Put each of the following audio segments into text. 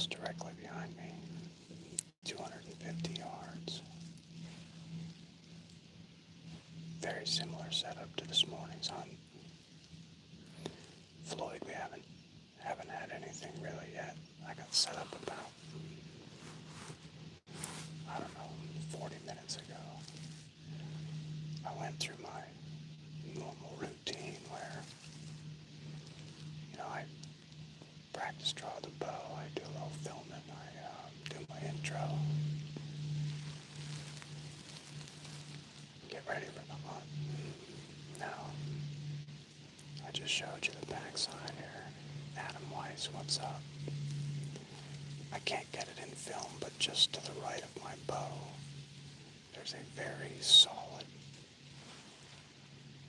house directly behind me, 250 yards. Very similar setup to this morning's hunt. Floyd, we haven't had anything really yet. I got set up about, I don't know, 40 minutes ago. I went through my normal routine where, I practice draw the bow, I do a little filming, I do my intro, get ready for the hunt. Now, I just showed you the backside here. Adam Weiss, what's up? I can't get it in film, but just to the right of my bow, there's a very solid,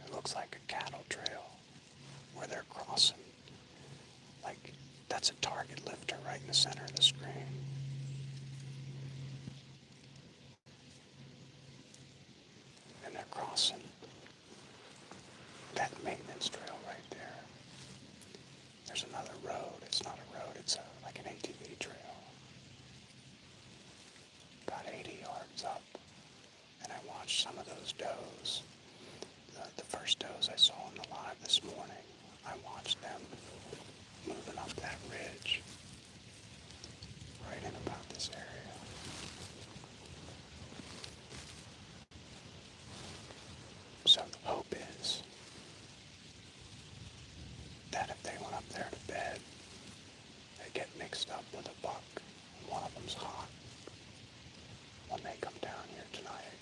it looks like a cattle trail where they're crossing. Like, that's a target lifter right in the center of the screen. And they're crossing that maintenance trail right there. There's another road. It's not a road, it's like an ATV trail. About 80 yards up. And I watched some of those does. The first does I saw in the live this morning, I watched them moving up that ridge right in about this area. So the hope is that if they went up there to bed, they get mixed up with a buck, and one of them's hot when they come down here tonight.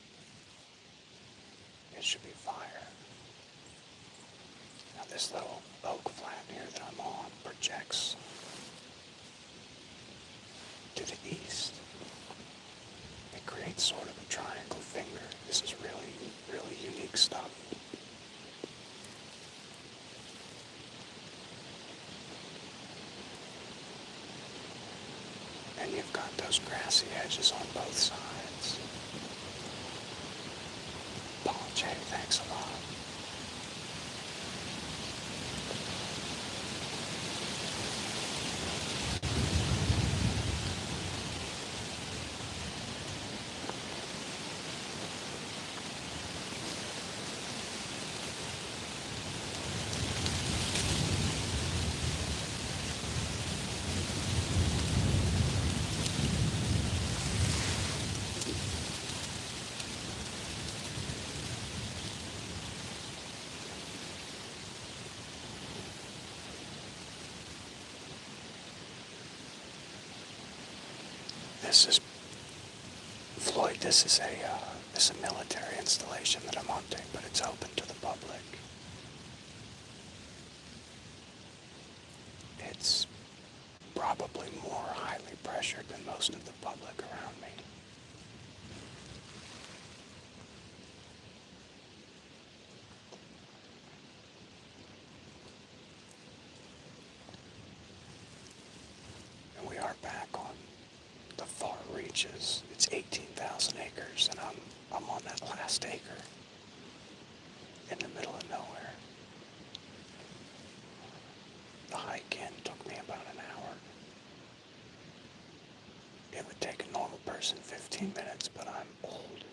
It should be fire. Now this little oak flat here that I'm on projects to the east. It creates sort of a triangle finger. This is really, really unique stuff. And you've got those grassy edges on both sides. Paul J, thanks a lot. This is Floyd. This is a military installation that I'm hunting, but it's open to the public. It's probably more highly pressured than most of the public around me. And we are back on the far reaches. It's 18,000 acres, and I'm on that last acre in the middle of nowhere. The hike in took me about an hour. It would take a normal person 15 minutes, but I'm old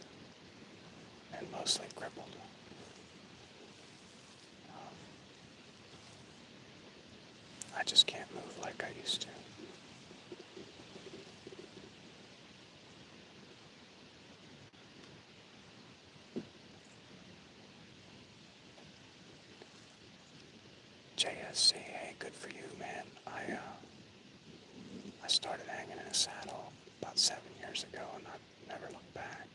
and mostly crippled. I just can't move like I used to. JSC, hey, good for you, man. I started hanging in a saddle about 7 years ago, and I've never looked back.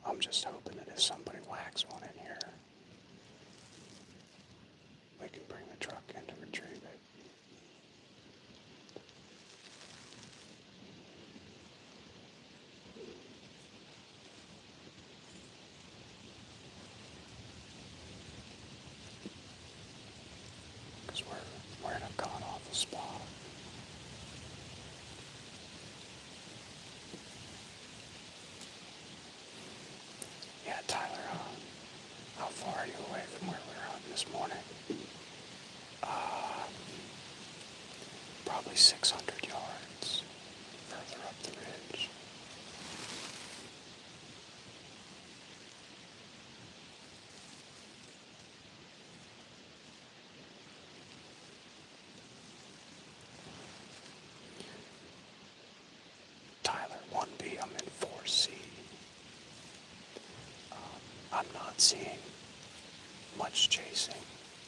I'm just hoping that if somebody whacks one in here, we can bring the truck in to retrieve it. far are you away from where we were hunting this morning? Uh, Probably 600 yards further up the ridge. Tyler 1B, I'm in 4C. I'm not seeing much chasing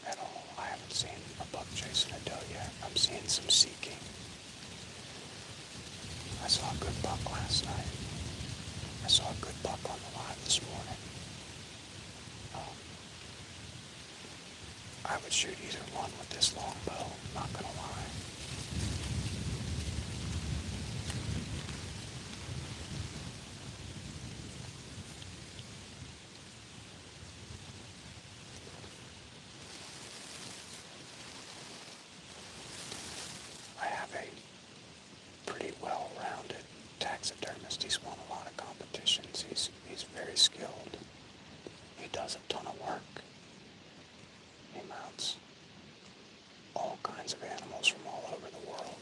at all. I haven't seen a buck chasing a doe yet. I'm seeing some seeking. I saw a good buck last night. I saw a good buck on the live this morning. I would shoot either one with this longbow, not gonna lie. I have a pretty well-rounded taxidermist. He's won a lot of competitions. He's very skilled. He does a ton of work. He mounts all kinds of animals from all over the world.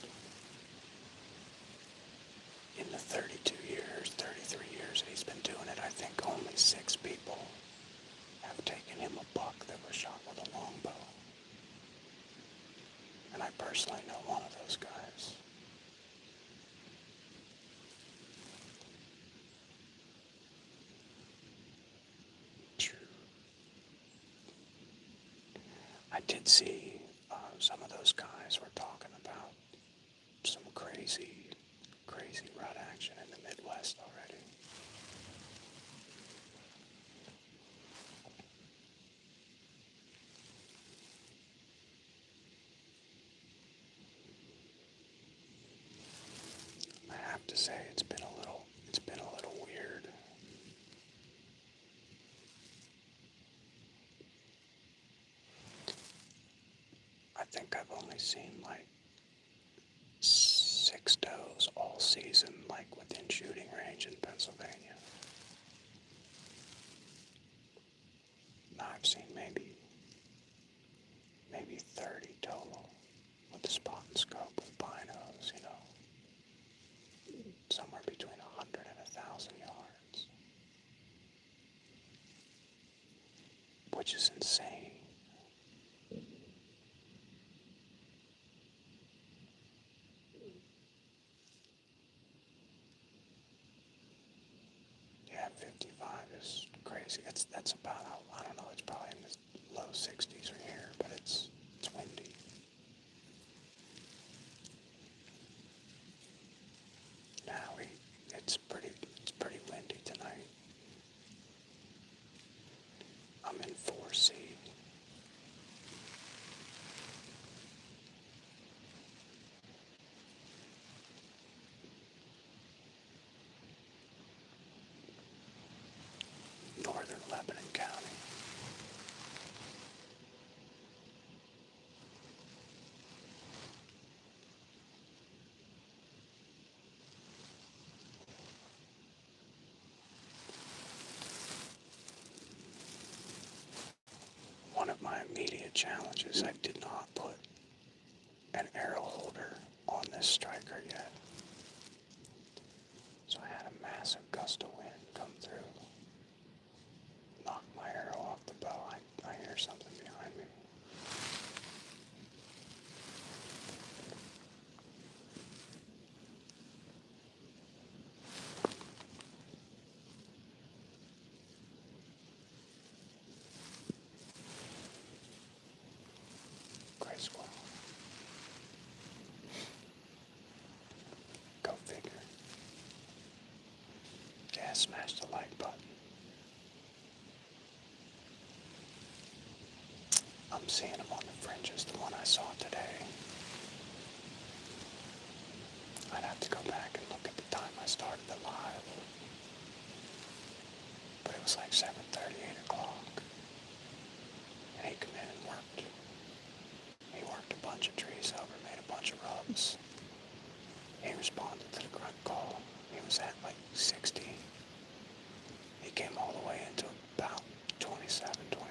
In the 32 years, 33 years that he's been doing it, I think only 6 people have taken him a buck that was shot with a longbow. And I personally know one of those guys. I did see some of those guys were talking about some crazy rut action in the Midwest already. I have to say it's been a little weird. I think I've only seen like 6 does all season, like within shooting range in Pennsylvania. Now I've seen maybe 30 total with the spot and scope with binos, somewhere between 100 and 1,000 yards, which is insane. Yeah, 55 is crazy. That's about, I don't know, it's probably in the low 60s or here, but it's windy. Now it's pretty windy tonight. I'm in 4C. Northern Lebanon County. One of my immediate challenges, I did not put an arrow holder on this striker yet. So I had a massive gust of wind come through, knocked my arrow off the bow. I hear something behind me. Gray squirrel. Go figure. Yeah, smash the like button. I'm seeing him on the fringes, the one I saw today. I'd have to go back and look at the time I started the live. But it was like 7:30, 8 o'clock. And he came in and worked. He worked a bunch of trees over, made a bunch of rubs. He responded to the grunt call. He was at like 60. He came all the way into about 27, 28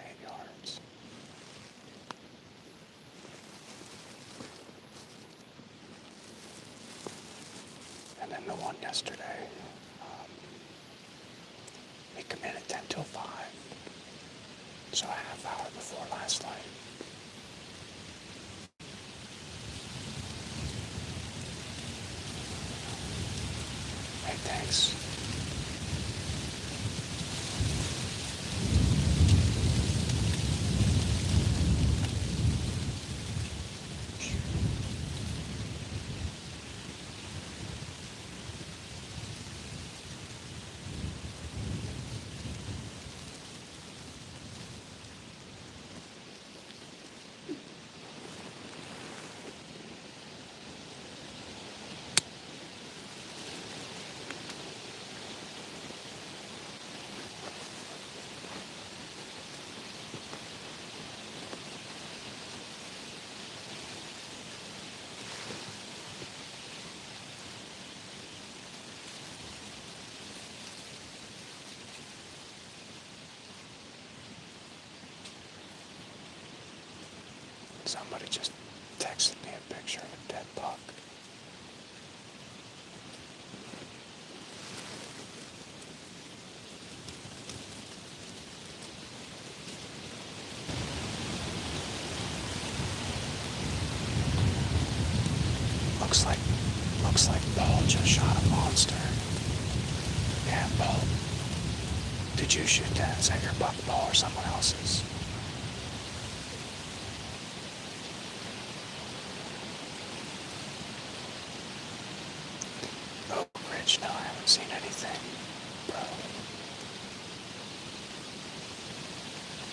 yesterday. Um, we come in at 10 till 5, so a half hour before last night. Hey, thanks. Somebody just texted me a picture of a dead buck. Looks like Paul just shot a monster. Yeah, Paul. Did you shoot that? Is that your buck, Paul, or someone else's? Oak Ridge, no, I haven't seen anything, bro.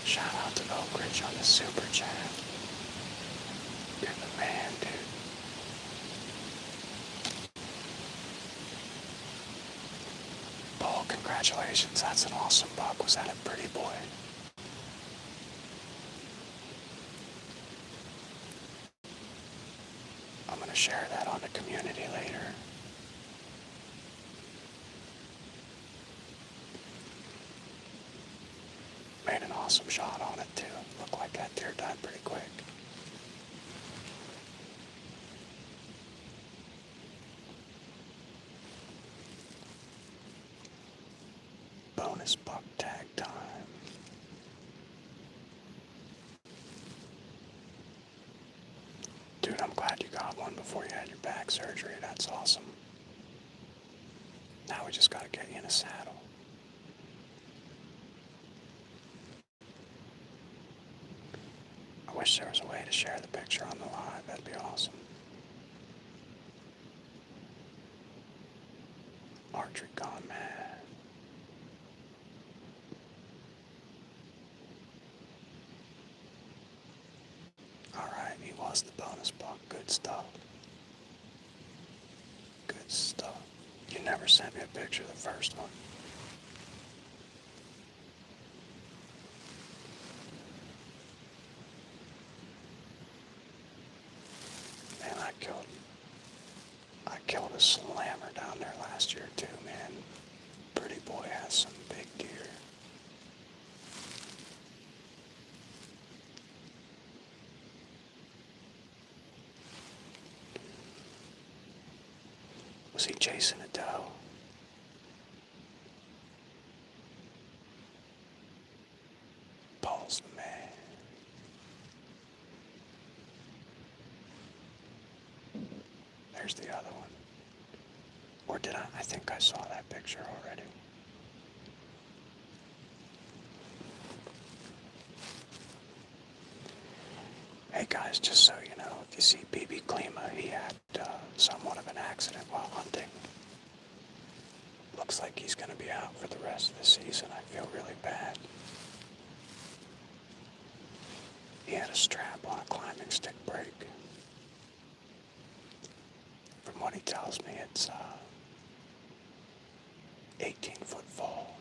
Shout out to Oak Ridge on the super chat. You're the man, dude. Paul, congratulations. That's an awesome buck. Was that a pretty boy? I'm going to share that on the community later. Made an awesome shot on it too. Looked like that deer died pretty quick. Bonus buck tag time. Dude, I'm glad you got one before you had your back surgery. That's awesome. Now we just gotta get you in a saddle. I wish there was a way to share the picture on the live. That'd be awesome. Archery gone mad. Alright, he was the bonus buck. Good stuff. Good stuff. You never sent me a picture of the first one. Man, I killed a slammer down there last year too, man. Pretty boy has some big deer. Was he chasing a doe? Paul's the man. There's the other one. Or did I? I think I saw that picture already. Hey guys, just so you know, if you see BB Klima, he had somewhat of an accident while hunting. Looks like he's going to be out for the rest of the season. I feel really bad. He had a strap on a climbing stick break. From what he tells me, it's 18-foot fall.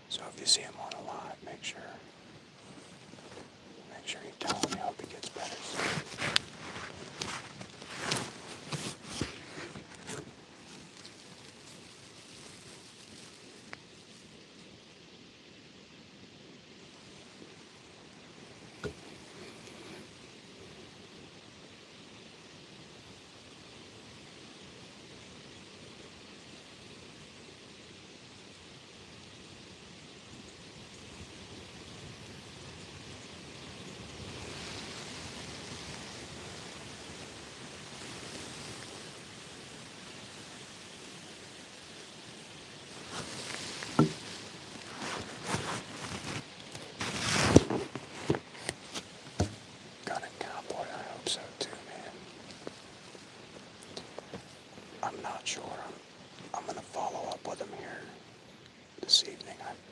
So if you see him on a live, make sure you tell him. I hope he gets better soon.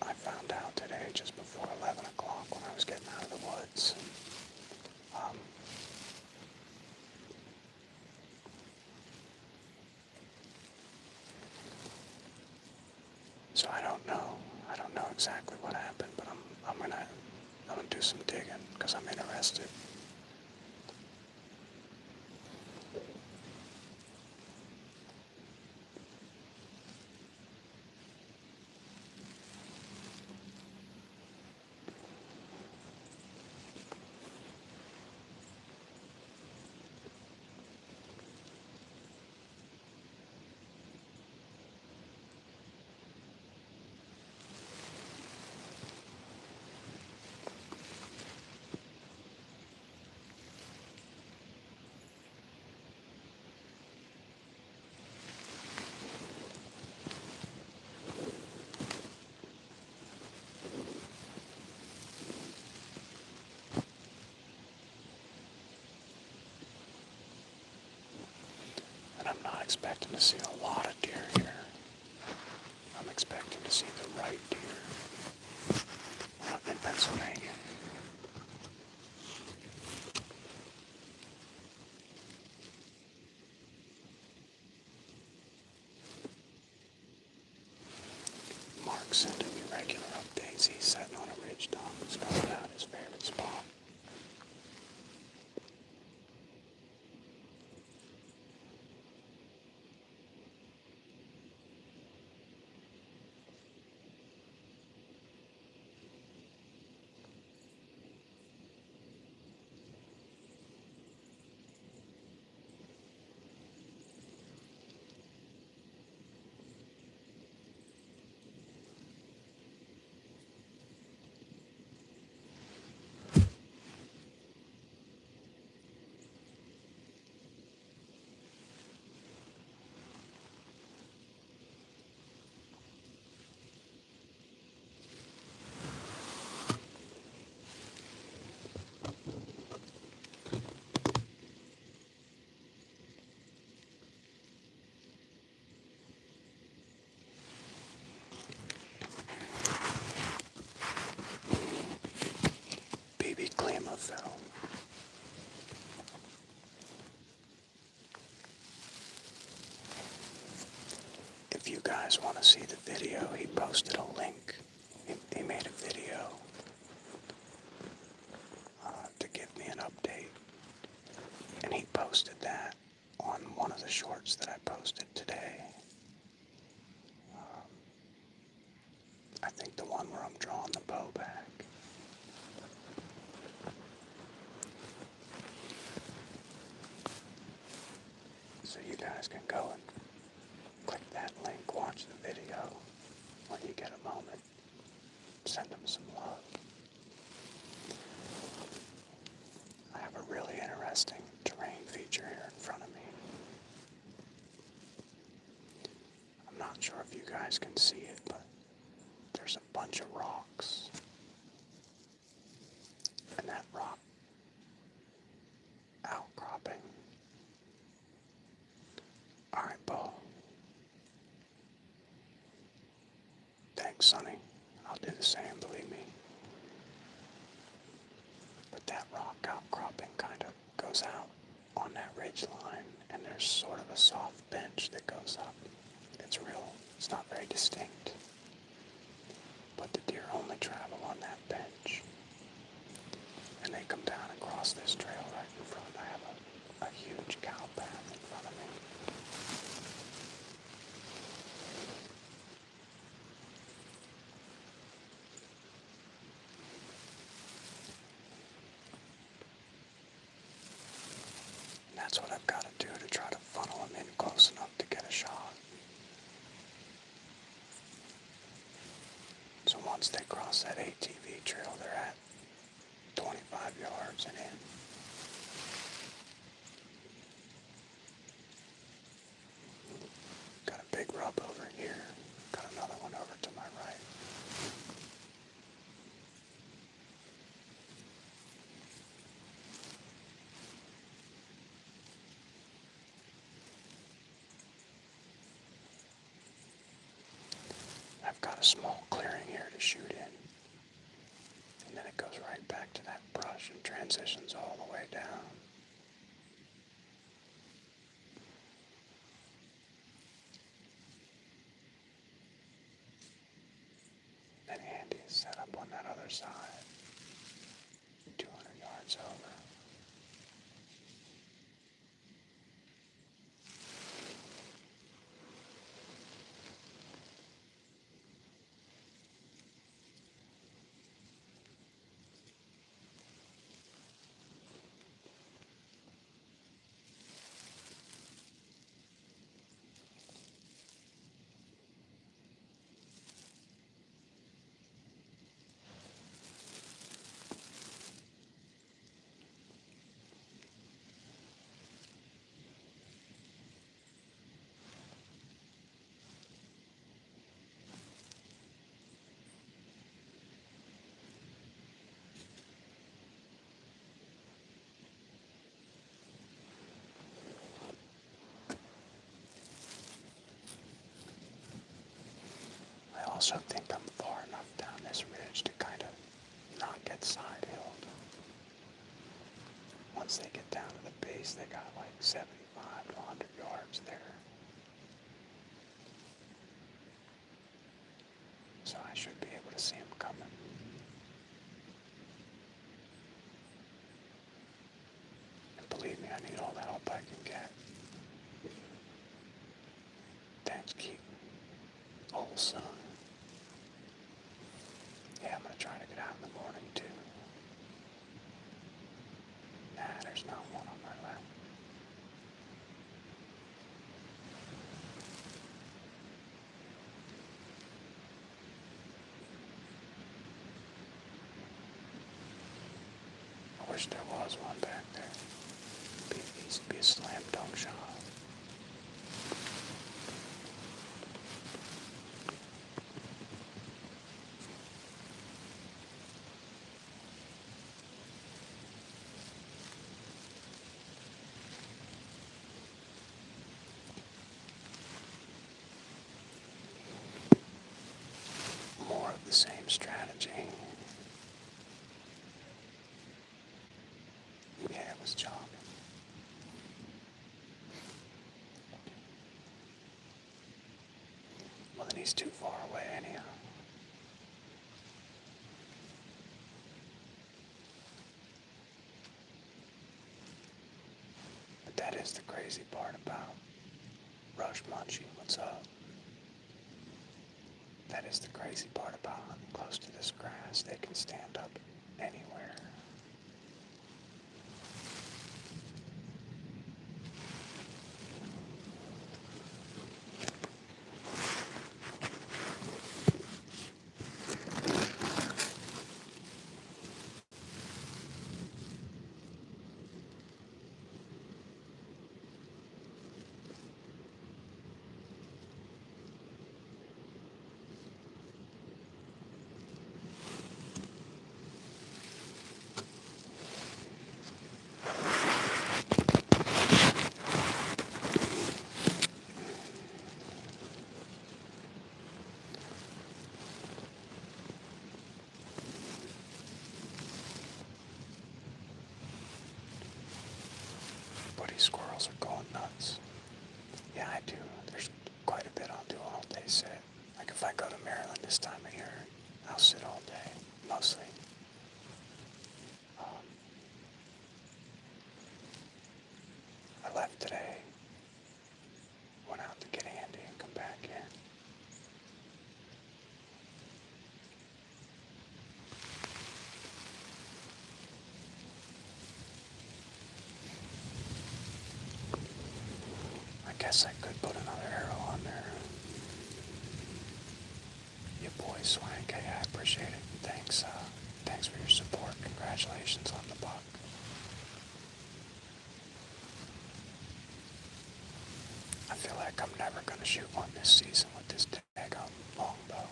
I found out today just before 11 o'clock when I was getting out of the woods. Um, so I don't know. I don't know exactly what happened, but I'm gonna do some digging because I'm interested. And I'm not expecting to see a lot of deer here. I'm expecting to see the right deer. We're not in Pennsylvania. Mark's sending me regular updates. He's sitting on a ridge top, scoping out his favorite spot. BB Klimafeld. If you guys want to see the video, he posted a link. He made a video to give me an update. And he posted that on one of the shorts that I posted today. I think the one where I'm drawing the bow back. So you guys can go and click that link, watch the video when you get a moment. Send them some love. I have a really interesting terrain feature here in front of me. I'm not sure if you guys can see it, but there's a bunch of rocks. And that rock outcropping. Alright, Bo. Thanks, Sonny. I'll do the same, believe me. But that rock outcropping kind of goes out on that ridge line, and there's sort of a soft bench that goes up. It's not very distinct. But the deer only travel on that bench. And they come down and cross this trail right in front. I have a huge cow path in front of me. And that's what I've got to do to try to funnel them in close enough to get a shot. So once they cross that ATV trail, they're at 25 yards and in. Got a big rub over here. Got another one over to my right. I've got a small clearing here to shoot in. And then it goes right back to that brush and transitions all the way down. And Andy's set up on that other side, 200 yards over. I also think I'm far enough down this ridge to kind of not get side-hilled. Once they get down to the base, they got like 75 to 100 yards there. So I should be able to see them coming. And believe me, I need all the help I can get. Thanks, Keith. Old son. Yeah, I'm gonna try to get out in the morning too. Nah, there's not one on my left. I wish there was one back there. Be a slam dunk shot. More of the same strategy. Yeah, it was jogging. Well, then he's too far away anyhow. But that is the crazy part about Rush Munchie. What's up? That is the crazy part about hunting close to this grass. They can stand up anywhere. Buddy squirrels are going nuts. Yeah, I do. There's quite a bit I'll do all day sit. Like if I go to Maryland this time of year, I'll sit all day, mostly. I left today, went out to get Andy and come back in. I guess I could put another arrow on there. Your boy Swank, hey, I appreciate it. Thanks, thanks for your support. Congratulations on the buck. I feel like I'm never gonna shoot one this season with this daggone longbow.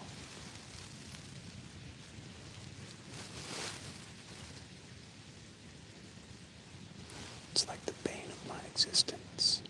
It's like the bane of my existence.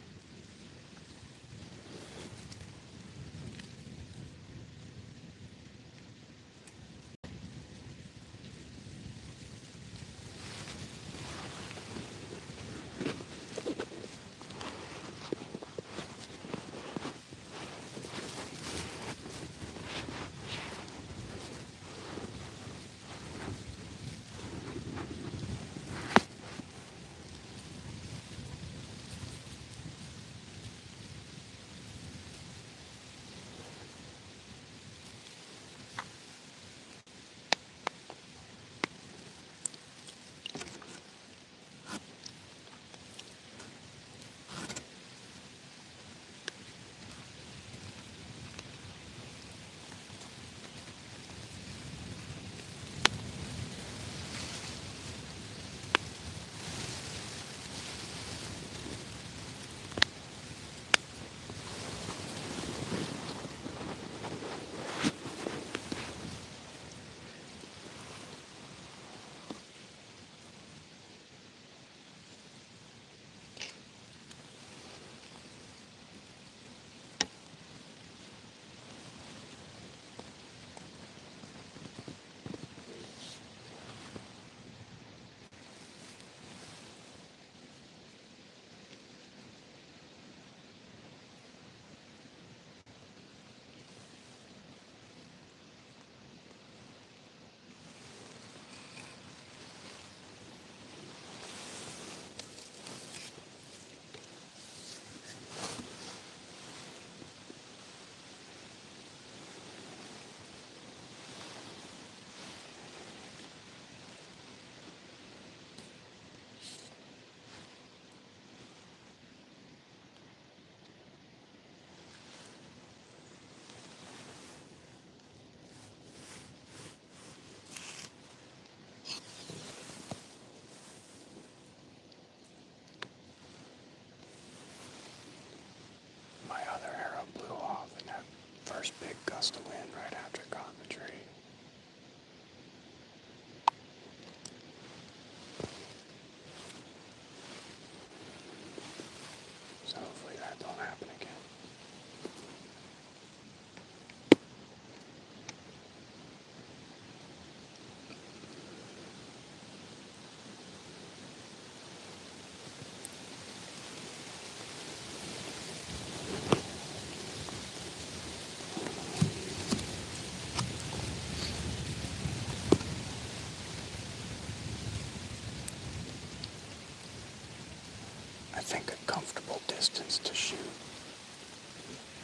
comfortable distance to shoot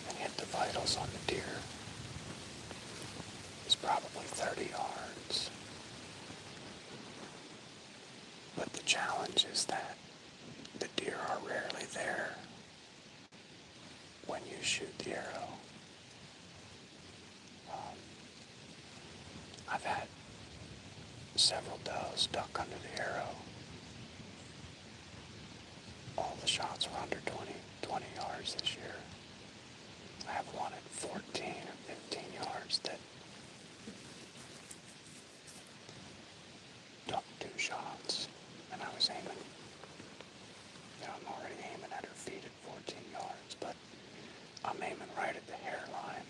and hit the vitals on the deer is probably 30 yards. But the challenge is that the deer are rarely there when you shoot the arrow. I've had several does duck under the arrow. All the shots were under 20 yards this year. I have one at 14 or 15 yards that ducked 2 shots, and I was aiming. I'm already aiming at her feet at 14 yards, but I'm aiming right at the hairline.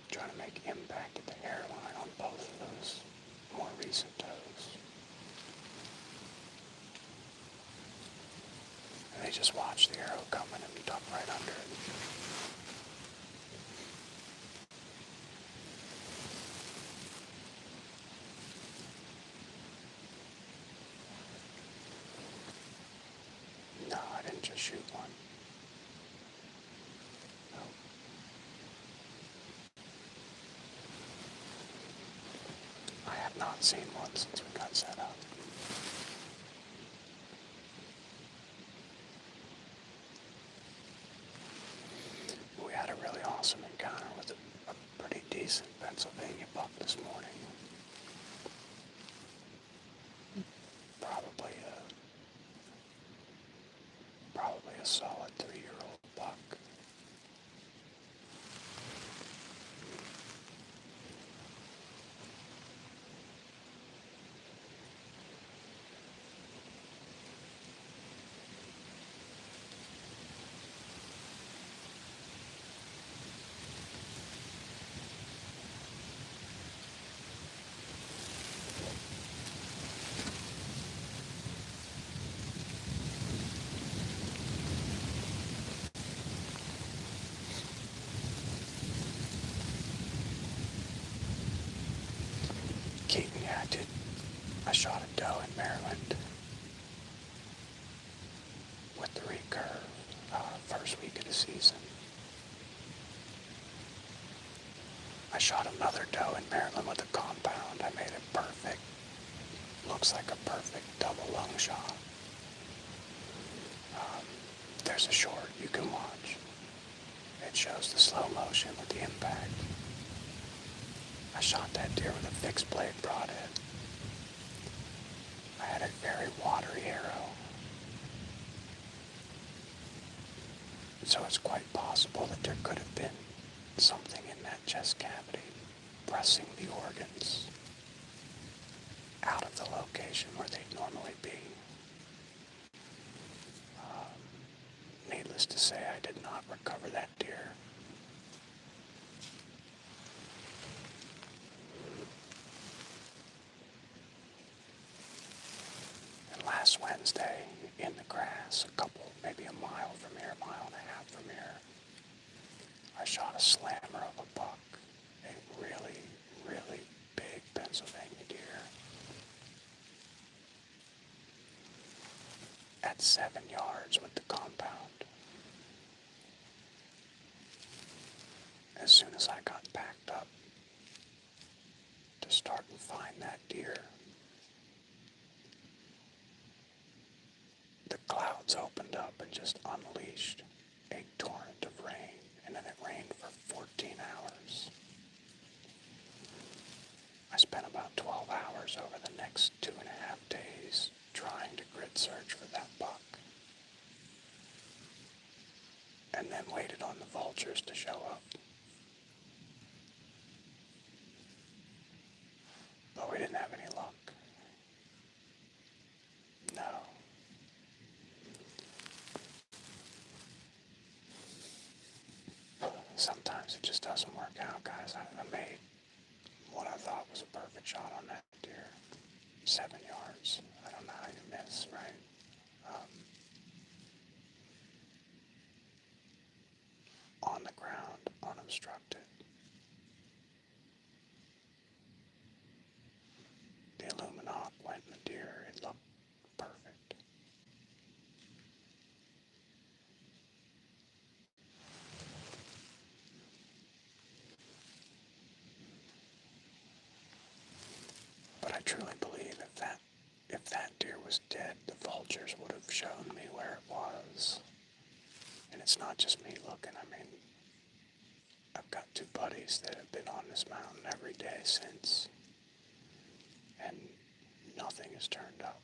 Trying to make impact at the hairline on both of those more recent toes. And they just watch the arrow coming and duck right under it. No, I didn't just shoot one. No. I have not seen one since we got set up. We had a really awesome encounter with a pretty decent Pennsylvania buck this morning. Probably a solid 3-year-old buck. Keaton, yeah, I shot a doe in Maryland with the recurve, first week of the season. I shot another doe in Maryland with a compound. I made it perfect. Looks like a perfect double lung shot. There's a short you can watch. It shows the slow motion with the impact. I shot that deer with a fixed blade broadhead. I had a very watery arrow. So it's quite possible that there could have been something in that chest cavity pressing the organs out of the location where they'd normally be. Needless to say, I did not recover that deer. And last Wednesday, in the grass, maybe a mile from here, 1.5 miles from here, I shot a slammer of a buck, a really, really big Pennsylvania deer. At 7 yards with the compound. As soon as I got packed up to start and find that deer, the clouds opened up and just unleashed a torrent of rain, and then it rained for 14 hours. I spent about 12 hours over the next 2.5 days trying to grid search for that buck, and then waited on the vultures to show up. But we didn't have any luck. No. Sometimes it just doesn't work out, guys. I made what I thought was a perfect shot on that deer. 7 yards. I don't know how you miss, right? On the ground, unobstructed. The Illuminati went in the deer. It looked perfect. truly believe if that deer was dead, the vultures would have shown me where it was. And it's not just me looking. I mean, I've got two buddies that have been on this mountain every day since, and nothing has turned up.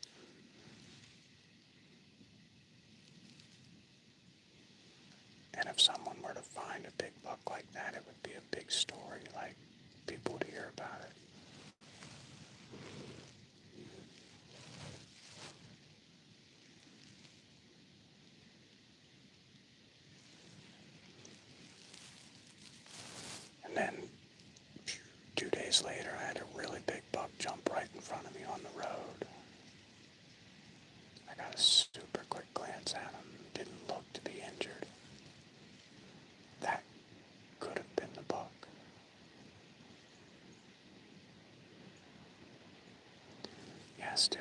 And if someone were to find a big buck like that, it would be a big story, like people would hear about it. And then 2 days later, I had a really big buck jump right in front of me on the road. I got a super quick glance at him. Didn't look to be injured. That could have been the buck. Yes, Stu,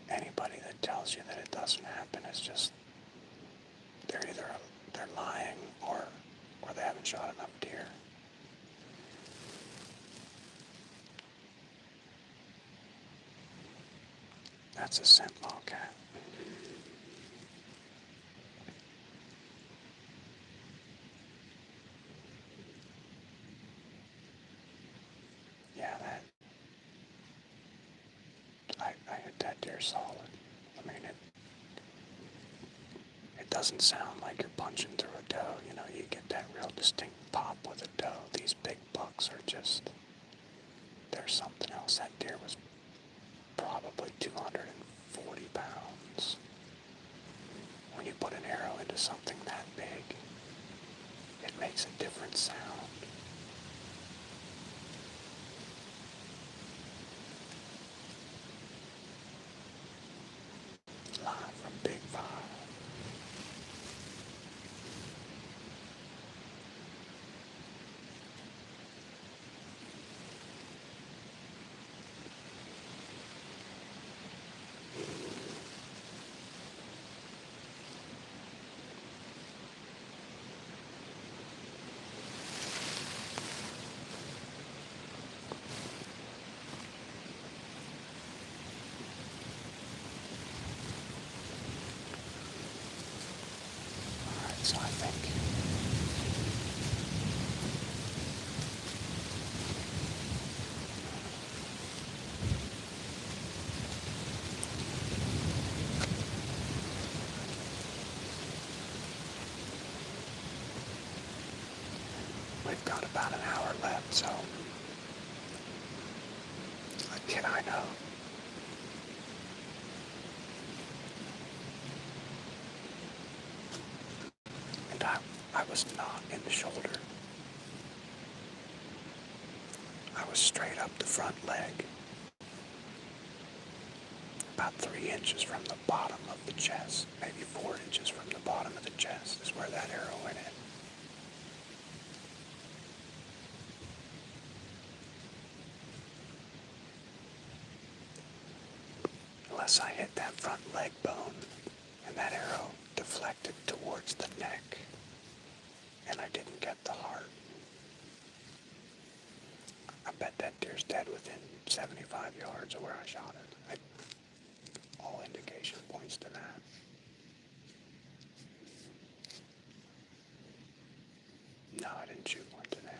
anybody that tells you that it doesn't happen is just, they're lying or they haven't shot enough deer. That's a sentinel cat. Yeah, I hit that deer solid. I mean, it doesn't sound like you're punching through a doe. You know, you get that real distinct pop with a doe. These big bucks are just, there's something else. That deer was probably 240 pounds. When you put an arrow into something that big, it makes a different sound. Live from Big Five. Alright, so I think we've got about an hour left, so yeah, I know. And I was not in the shoulder. I was straight up the front leg. About 3 inches from the bottom of the chest, maybe 4 inches from the bottom of the chest is where that arrow went in. Unless I hit that front leg bone and that arrow deflected towards the neck and I didn't get the heart. I bet that deer's dead within 75 yards of where I shot it. All indication points to that. No, I didn't shoot one today.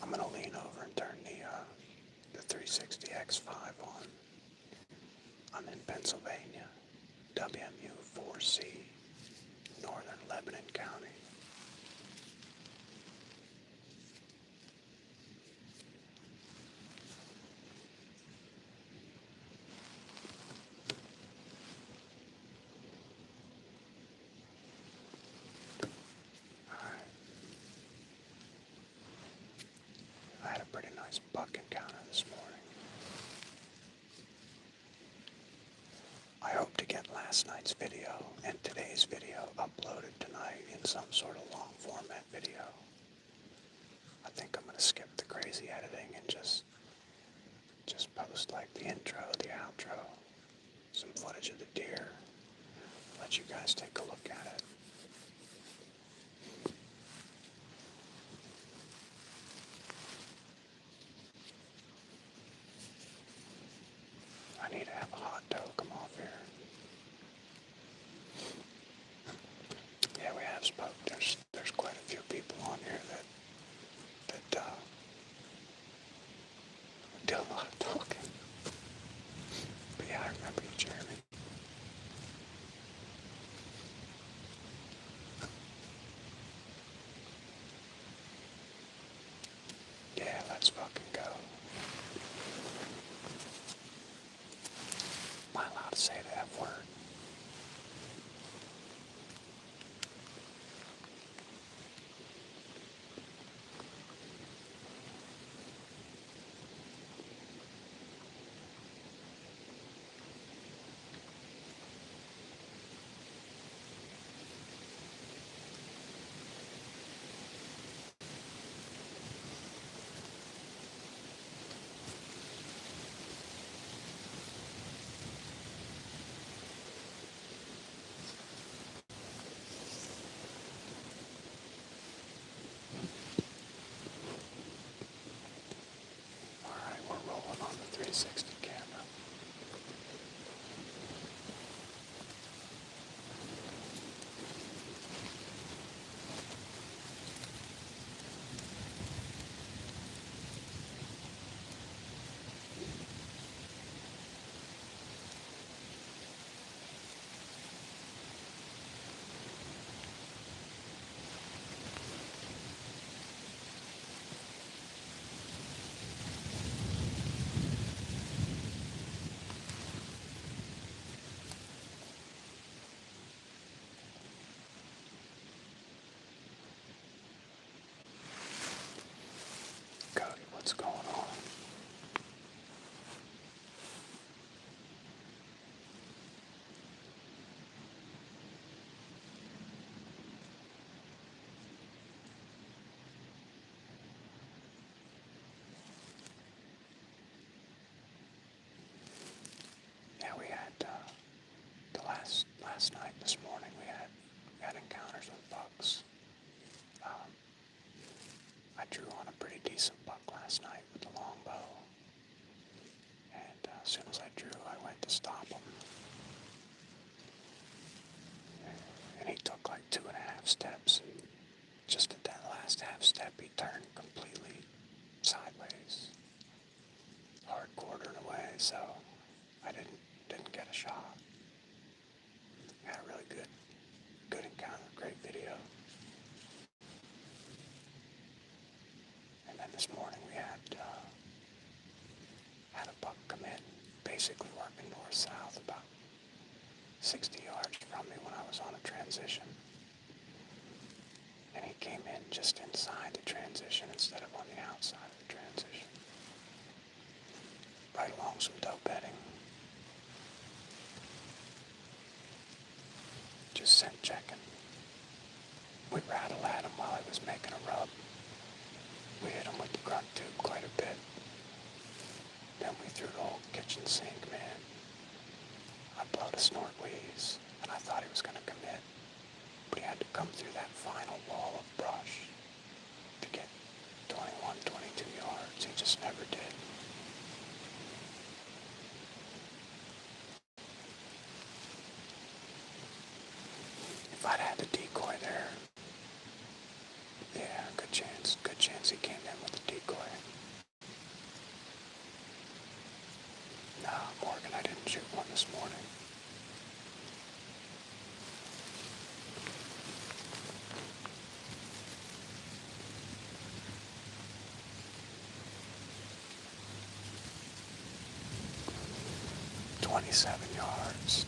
I'm gonna lean over and turn the 360 X5 on. I'm in Pennsylvania, WMU 4C, northern Lebanon County. I had a pretty nice buck encounter this morning. I hope to get last night's video and today's video uploaded tonight in some sort of long format video. I think I'm going to skip the crazy editing and just post like the intro, the outro, some footage of the deer, let you guys take a look at it. note, there's quite a few people on here that do a lot of talking. But yeah, I remember you, Jeremy. Yeah, let's fucking go. Am I allowed to say the F word? Alright, we're rolling on the 360 camera. Cody, what's going on? Yeah, we had the last night, this morning, we had encounters with bucks. I drew on a pretty decent buck last night with the longbow, and as soon as I drew, I went to stop him, and he took like 2.5 steps, and just at that last half step, he turned completely sideways, hard quartered away, so I didn't get a shot. Had a really good encounter, great video. And then this morning we had a buck come in, basically working north-south, about 60 yards from me when I was on a transition. And he came in just inside the transition instead of on the outside of the transition. Right along some doe bedding. Just scent checking. We rattled at him while he was making a rub. We hit him with the grunt tube quite a bit. Then we threw the whole kitchen sink, man. I blowed a snort wheeze, and I thought he was going to commit. But he had to come through that final wall of brush to get 21, 22 yards. He just never did. If I'd had the decoy there, yeah, good chance he came in with the decoy. Nah, Morgan, I didn't shoot one this morning. Twenty-seven yards.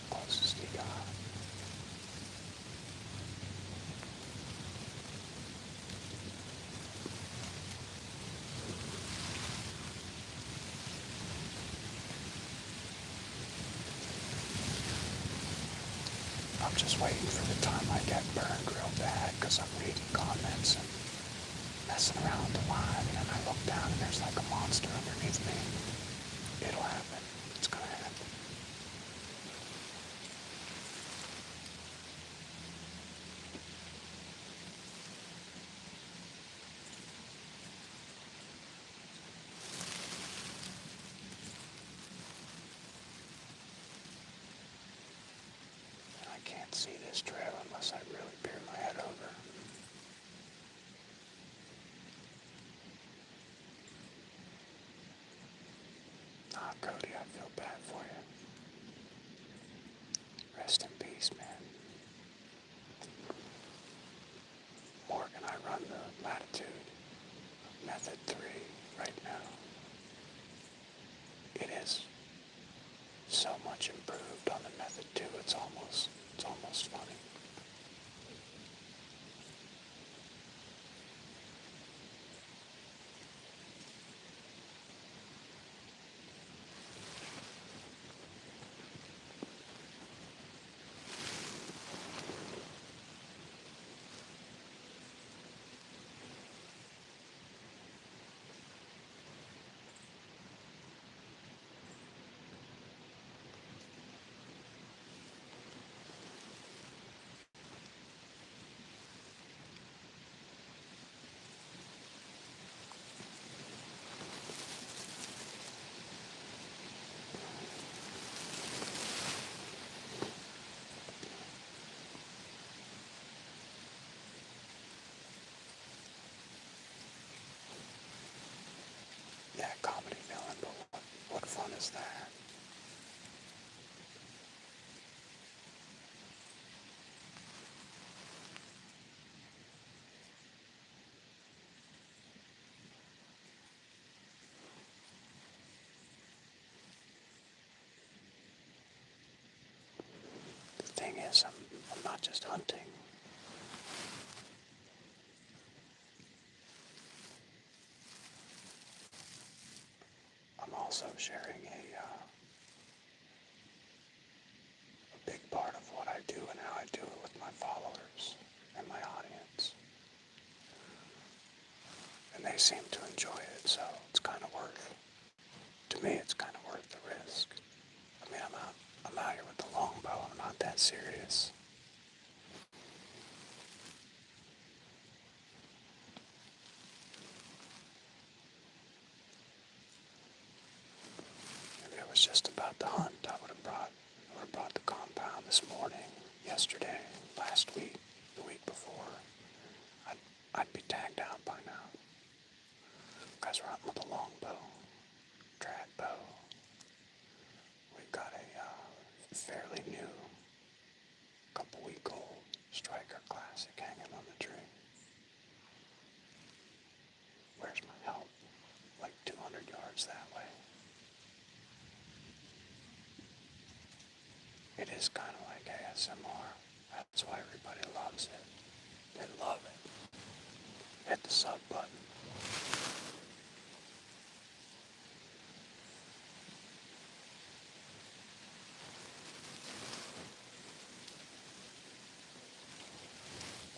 Closest he got. I'm just waiting for the time I get burned real bad because I'm reading comments and messing around with the line, and then I look down and there's like a monster underneath me. It'll happen. It's gonna happen. this trail unless I really peer my head over. Ah, Cody, I feel bad for you. Rest in peace, man. Morgan, I run the Latitude Method 3 right now. It is so much improved on the Method 2, it's almost funny. Yeah, comedy villain, but what fun is that? The thing is, I'm not just hunting. I'm also sharing a big part of what I do and how I do it with my followers and my audience. And they seem to enjoy it, so it's kind of worth, to me, it's kind of worth the risk. I mean, I'm out here with the longbow, I'm not that serious. If it was just about the hunt, I would have brought the compound this morning, yesterday, last week, the week before. I'd be tagged out by now. Guys are hunting with a longbow, drag bow. We've got a fairly new, couple-week-old Striker Classic hanging on the tree. Where's my help? Like 200 yards that way. It is kind of like ASMR. That's why everybody loves it. They love it. Hit the sub button.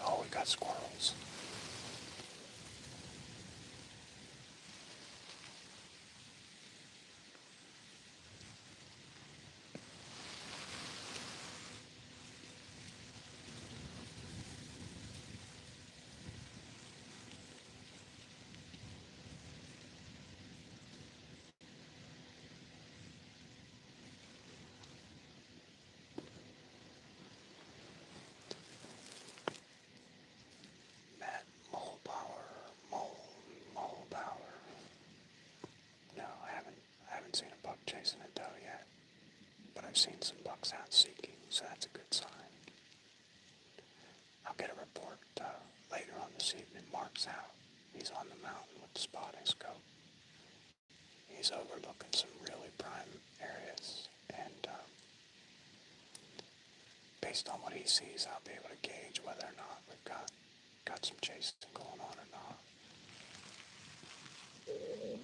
Oh, we got squirrels. Matt Mulbauer. No, I haven't seen a buck chasing a doe yet, but I've seen some bucks out seeking, so that's a good sign. I'll get a report later on this evening. Mark's out. He's on the mountain with the spotting scope. He's overlooking some really prime areas, and based on what he sees, I'll be able to gauge whether or not we've got some chasing going on or not.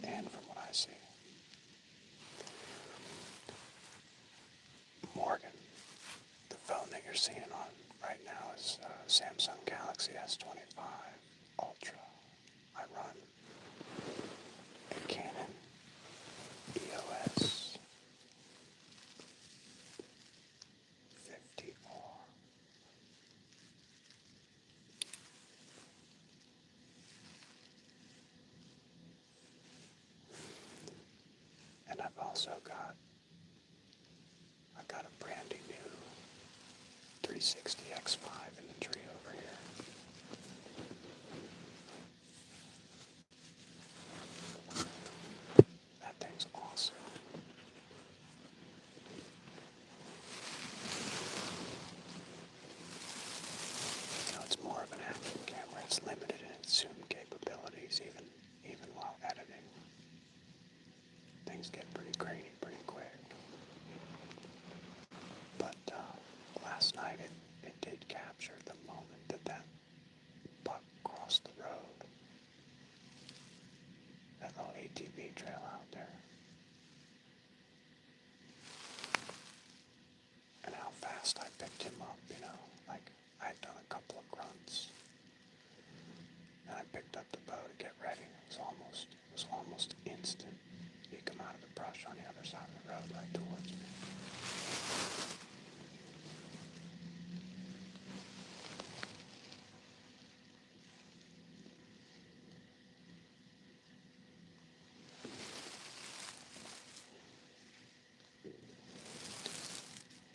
And from what I see, Morgan, the phone that you're seeing on right now is Samsung Galaxy S25 Ultra. I run a Canon EOS 50R. And I've got a brandy new 360 X5 in the tree over here. That thing's awesome. It's more of an action camera. It's limited in its zoom capabilities, even while editing. Things get pretty grainy pretty quick. But last night it did capture the moment that buck crossed the road. That little ATV trail out there. And how fast I picked him up, like I had done a couple of grunts. And I picked up the bow to get ready. It was almost instant. He come out of the brush on the other side of the road right towards me.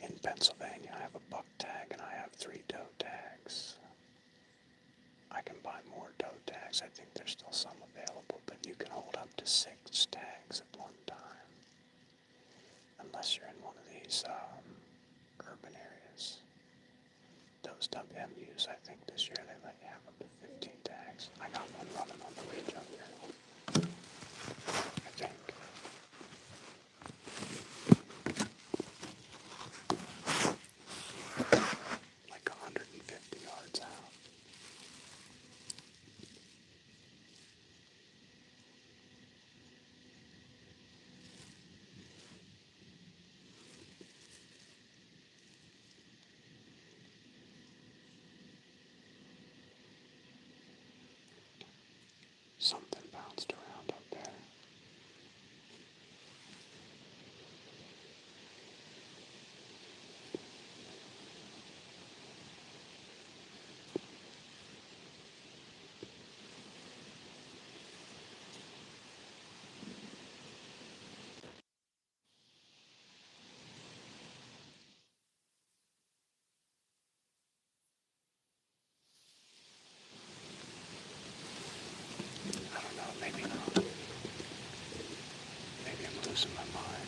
In Pennsylvania, I have a buck tag and I have 3 doe tags. I can buy more doe tags. I think there's still some available, but you can hold up to 6 tags at one time. Unless you're in one of these urban areas. Those WMUs, I think this year they let you have up to 15 tags. I got one running on the ridge up here. I think. Like 150 yards out. Something bounced around up there. I don't know, maybe not. Maybe I'm losing my mind.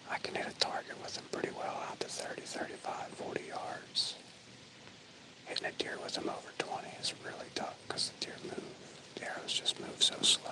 I can hit a target with them pretty well out to 30, 35, 40 yards. Hitting a deer with them over 20 is really tough because the deer move. The arrows just move so slow.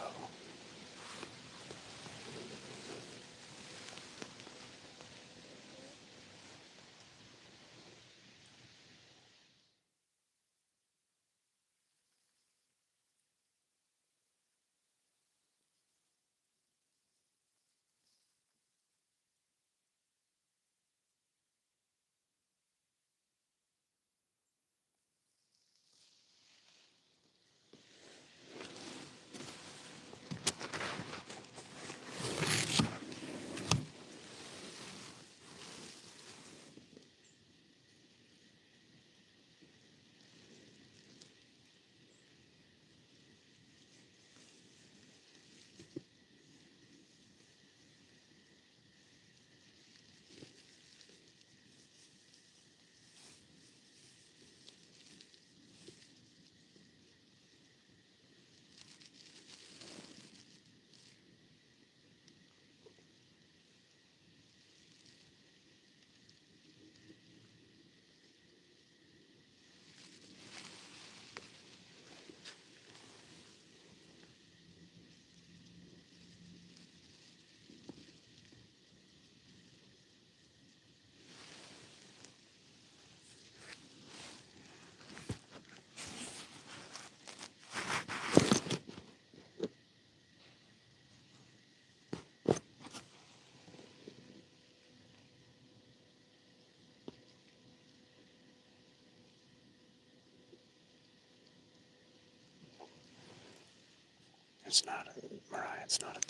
It's not a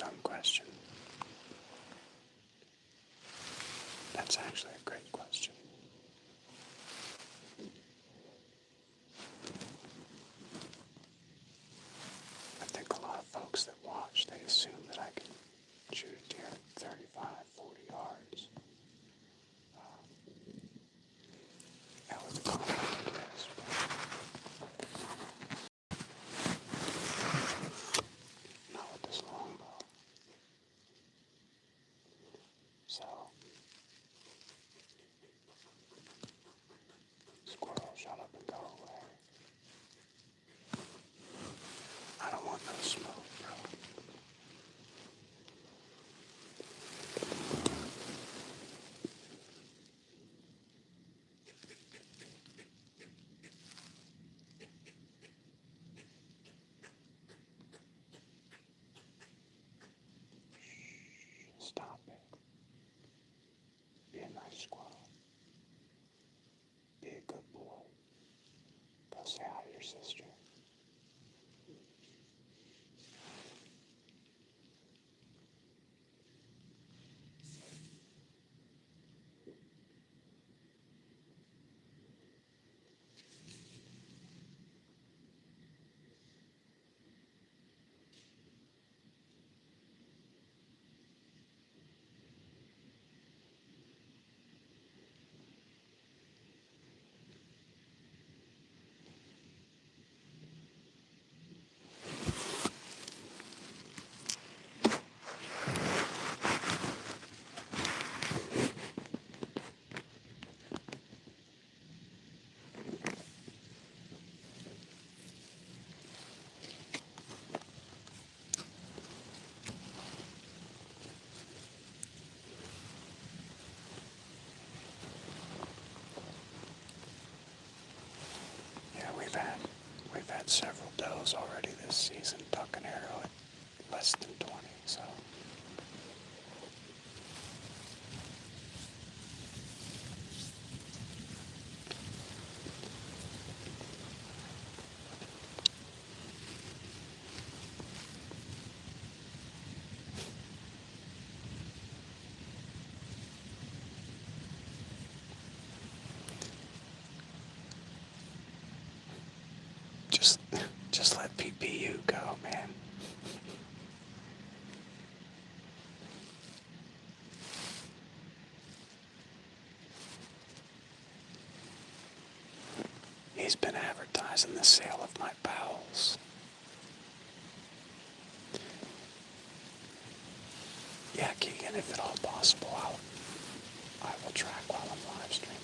shut up and go away. I don't want no smoke, bro. Stop it. Be a nice squirrel. Be a good boy. Go say hi to your sister. Yeah, we've had several does already this season, duck and arrow at less than 20, so just just let PPU go, man. He's been advertising the sale of my bowels. Yeah, Keegan, if at all possible, I will track while I'm live streaming.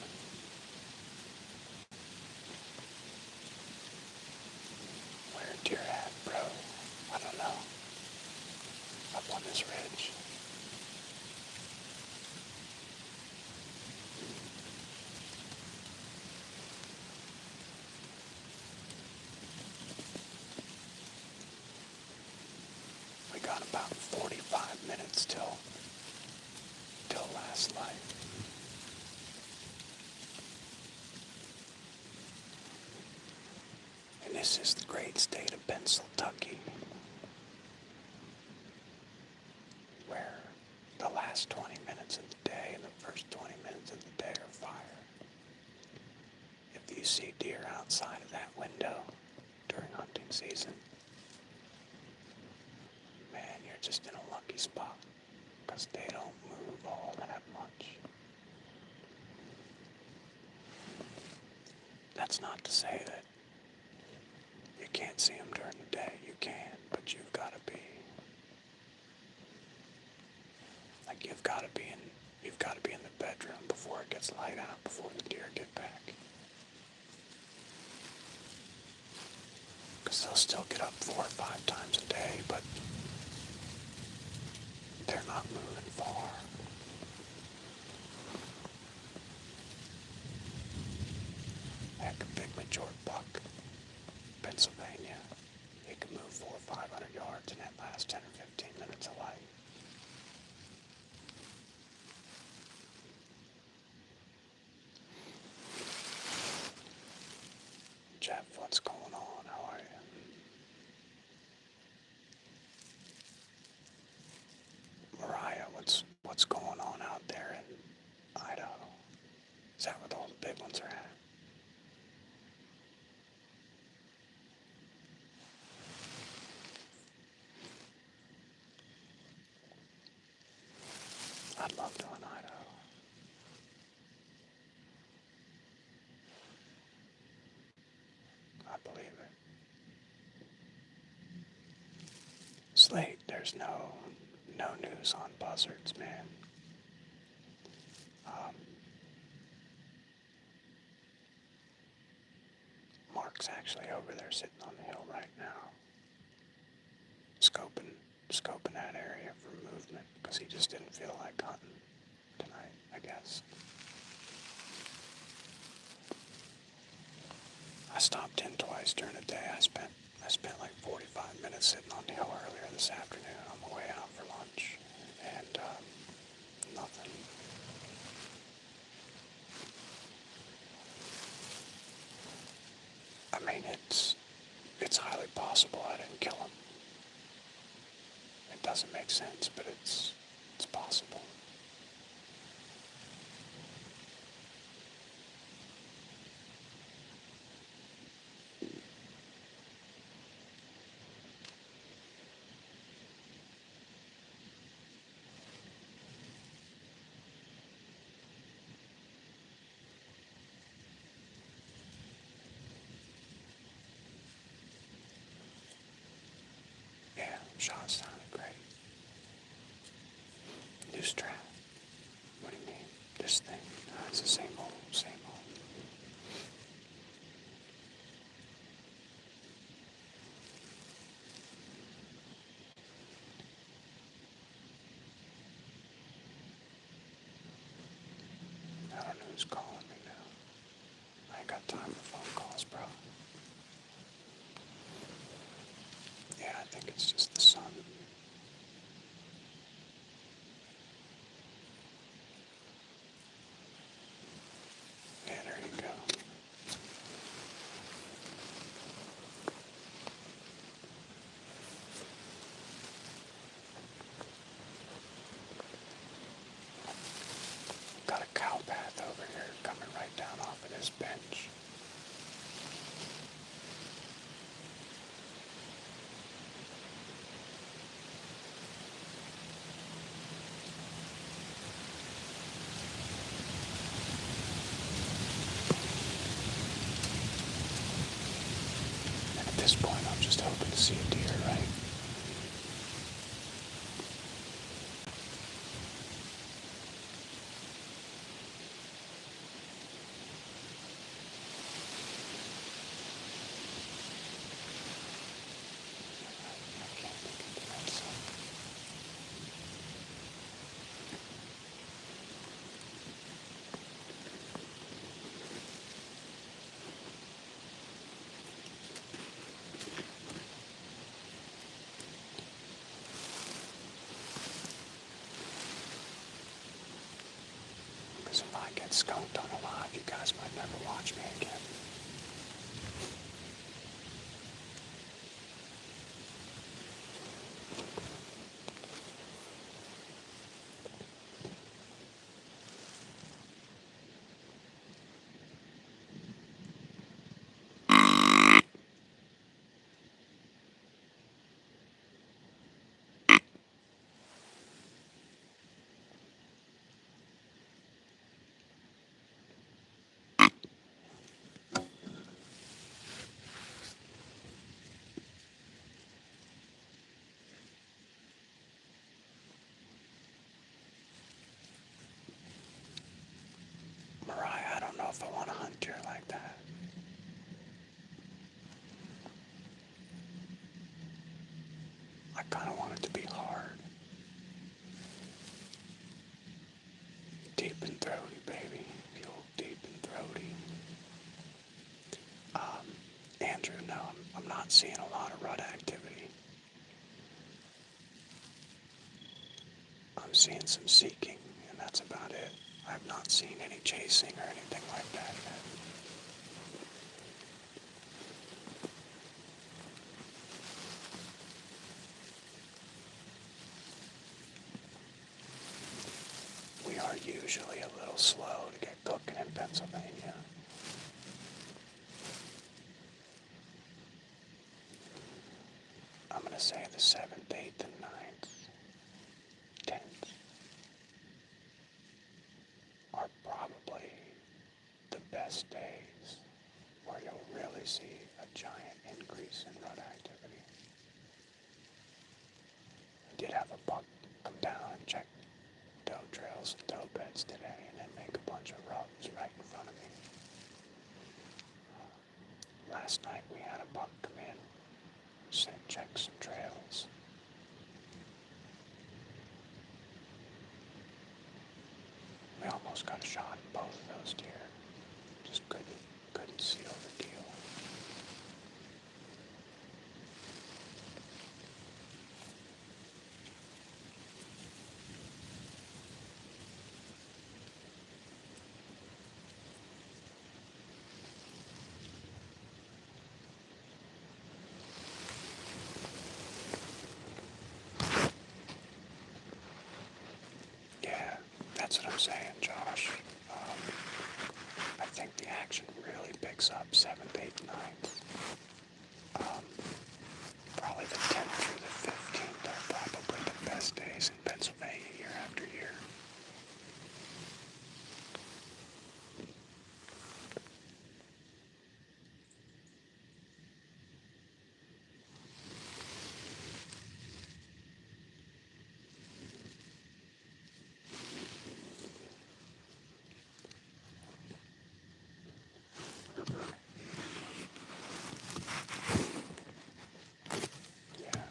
Where deer at, bro? I don't know. Up on this ridge. We got about 45 minutes till last light. And this is the great state of Pennsylvania, where the last 20 minutes of the day and the first 20 minutes of the day are fire. If you see deer outside of that window during hunting season, man, you're just in a lucky spot, because they don't move all that much. That's not to say that you can't see them during the day. You can, but you've got to be in the bedroom before it gets light out, before the deer get back. Because they'll still get up 4 or 5 times a day, but they're not moving far. Heck, a big mature buck, Pennsylvania, he can move 400 or 500 yards in that last 10 or 15 minutes of light. Jeff, what's going on? How are you? Mariah, what's going on out there in Idaho? Is that where all the big ones are at? I'd love to in Idaho. I believe it. Slate, there's no news on buzzards, man. Um, Jack's actually over there sitting on the hill right now, scoping that area for movement, because he just didn't feel like hunting tonight, I guess. I stopped in twice during the day. I spent like 45 minutes sitting on the hill earlier this afternoon on the way out for lunch, and nothing. I mean, it's highly possible I didn't kill him. It doesn't make sense, but it's possible. Yeah, shot sounded great. New strap. What do you mean? This thing? It's the same old, same old. I don't know who's calling me now. I ain't got time for phone calls, bro. Yeah, I think it's just the sun. Yeah, there you go. Got a cow path over here coming right down off of this bench. And at this point, I'm just hoping to see a deer, right? I can't think of that song. Because if I get skunked on a live, you guys might never watch me again. Mariah, I don't know if I want to hunt deer like that. I kind of want it to be hard. Deep and throaty, baby. Feel deep and throaty. Andrew, no, I'm not seeing a lot of rut activity. I'm seeing some seeking, and that's about it. I've not seen any chasing or anything like that yet. We are usually a little slow to get cooking in Pennsylvania. I'm going to say the 7th, 8th, and 9th, 10th are probably the best days where you'll really see a giant increase in rut activity. I did have a buck come down and check doe trails and doe beds today and then make a bunch of rubs right in front of me. last night we had a buck come in, check some trails. We almost got a shot at both of those deer. Just couldn't seal the deal. Yeah, that's what I'm saying, Josh. I think the action really picks up 7th, 8th, 9th. Probably the 10th through the 15th are probably the best days in Pennsylvania year after year. Yeah.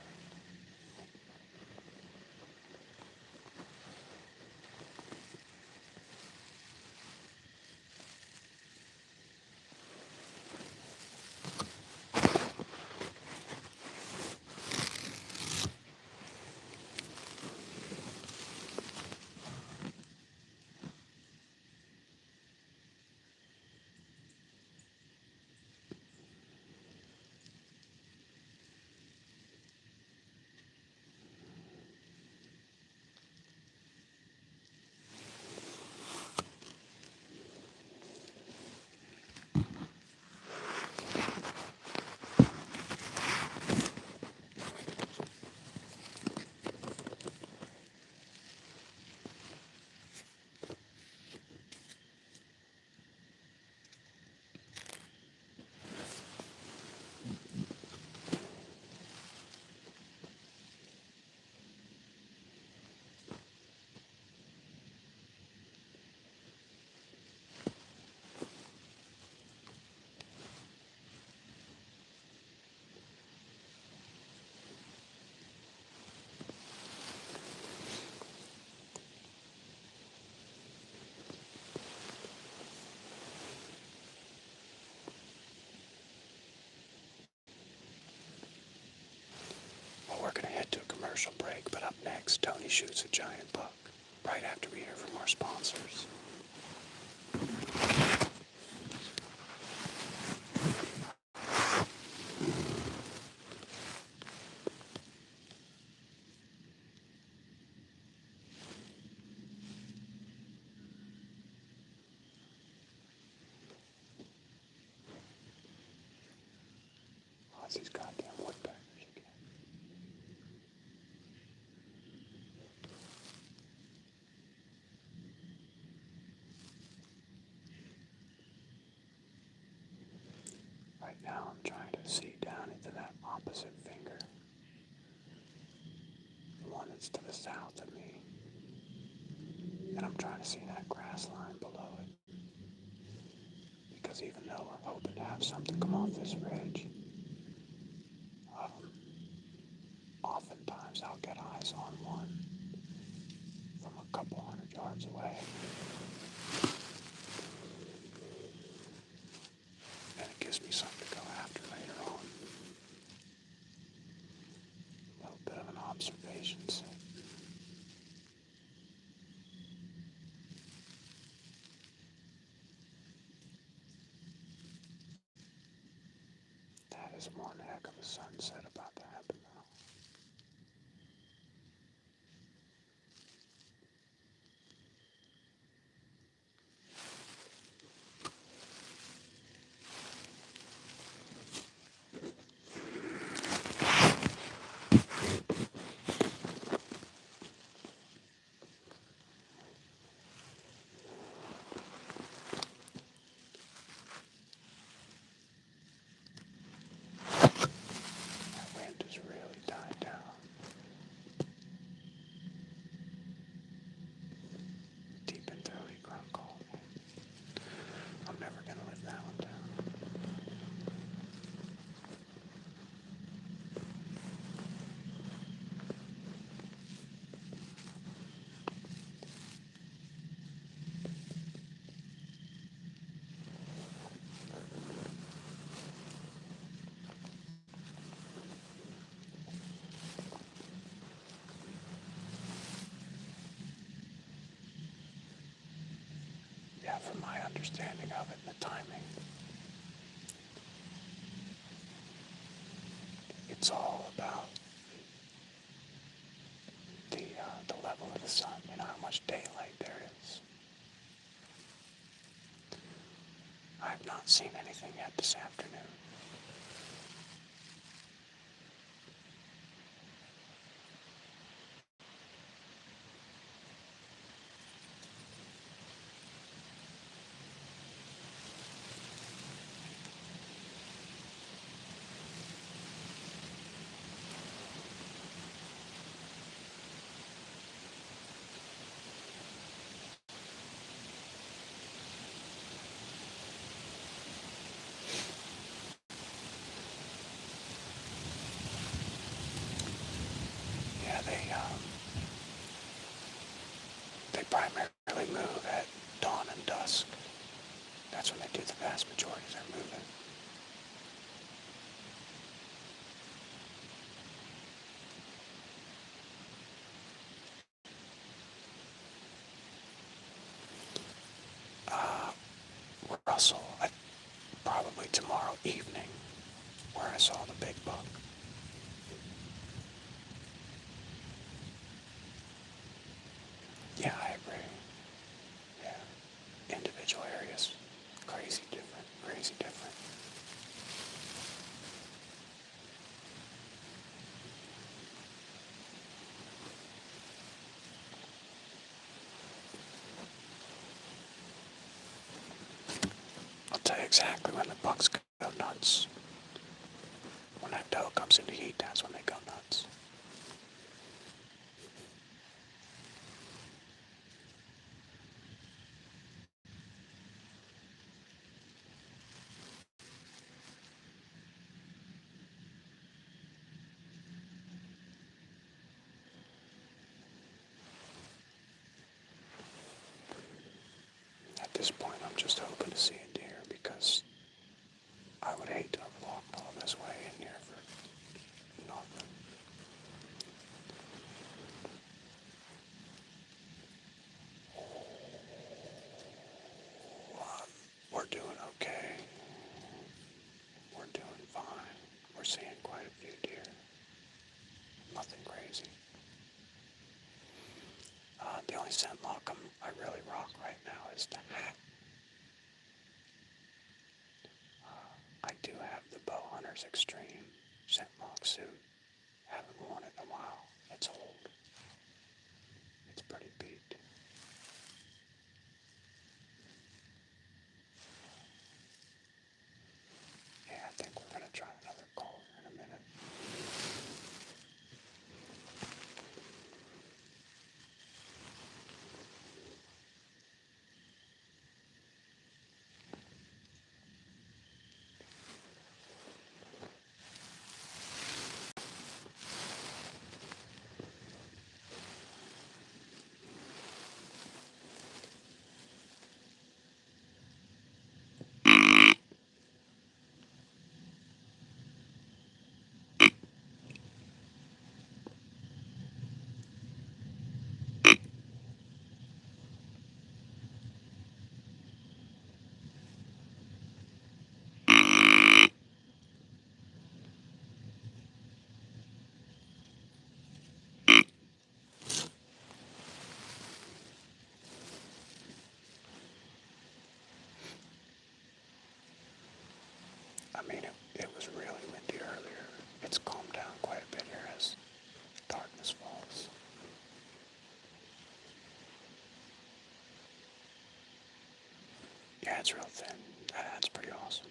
Well, we're going to head to a commercial break, but up next, Tony shoots a giant buck, right after we hear from our sponsors. Oh, it's these goddamn woodpeckers again. Right now, I'm trying to see down into that opposite finger. The one that's to the south of me. And I'm trying to see that grass line below it. Because even though we're hoping to have something come off this ridge, oftentimes I'll get eyes on one from a couple hundred yards away. And it gives me something to go after later on. A little bit of an observation set. That is one heck of a sunset about to happen now. That wind from my understanding of it and the timing. It's all about the level of the sun, how much daylight there is. I have not seen anything yet this afternoon. Yeah, they primarily move at dawn and dusk. That's when they do the vast majority of their movement. Russell, probably tomorrow evening, where I saw the big buck. Yeah, I agree. Yeah. Individual areas. Crazy different. Crazy different. I'll tell you exactly when the bucks go nuts. When that doe comes into heat, that's when they go nuts. At this point, I'm just hoping to see a deer because I would hate to have walked all this way in here for nothing. We're doing okay. We're doing fine. We're seeing quite a few deer. Nothing crazy. The only scent lock I really rock right now is the hat. I do have the Bowhunters Extreme scent lock suit. Haven't worn it in a while. It's old. It's pretty beat. Yeah, I think we're gonna try another call in a minute. I mean, it was really windy earlier. It's calmed down quite a bit here as darkness falls. Yeah, it's real thin. That's pretty awesome.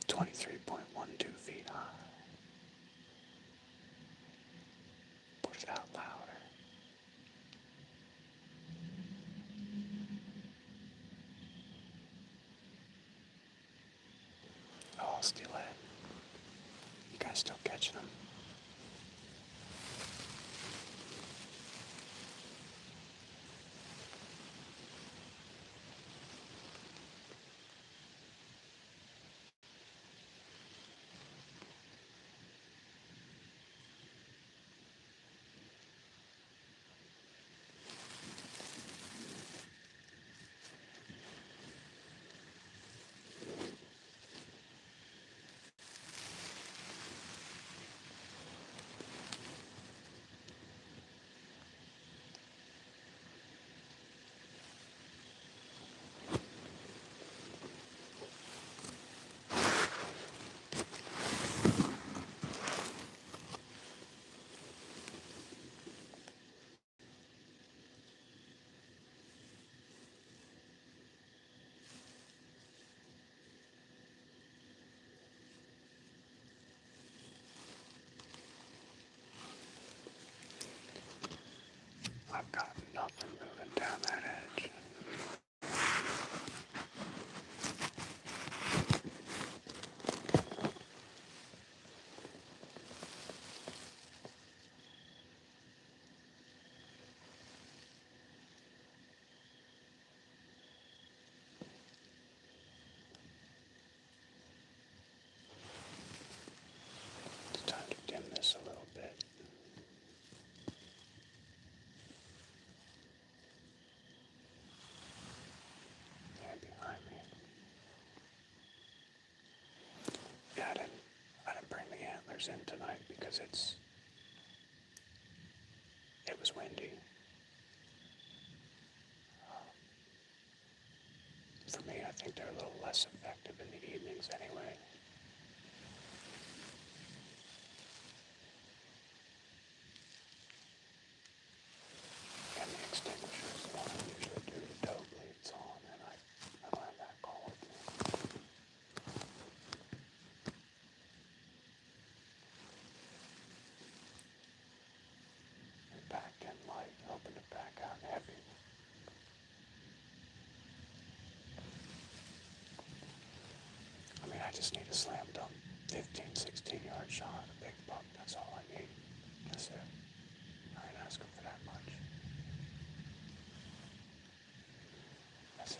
23.12 feet high. Put it out louder. Oh, steelhead. You guys still catching them? And moving down that edge. It's time to dim this a little bit. Yeah, behind me. Yeah, I didn't bring the antlers in tonight because it was windy. For me, I think they're a little less effective in the evenings anyway. And the extinguisher is the one I usually do the toe bleeds on, and I don't have that call with me. We packed in light, opened it back out heavy. I mean, I just need a slam dunk 15, 16-yard shot, a big buck, that's all I need. That's it. I ain't asking for that much. That's it.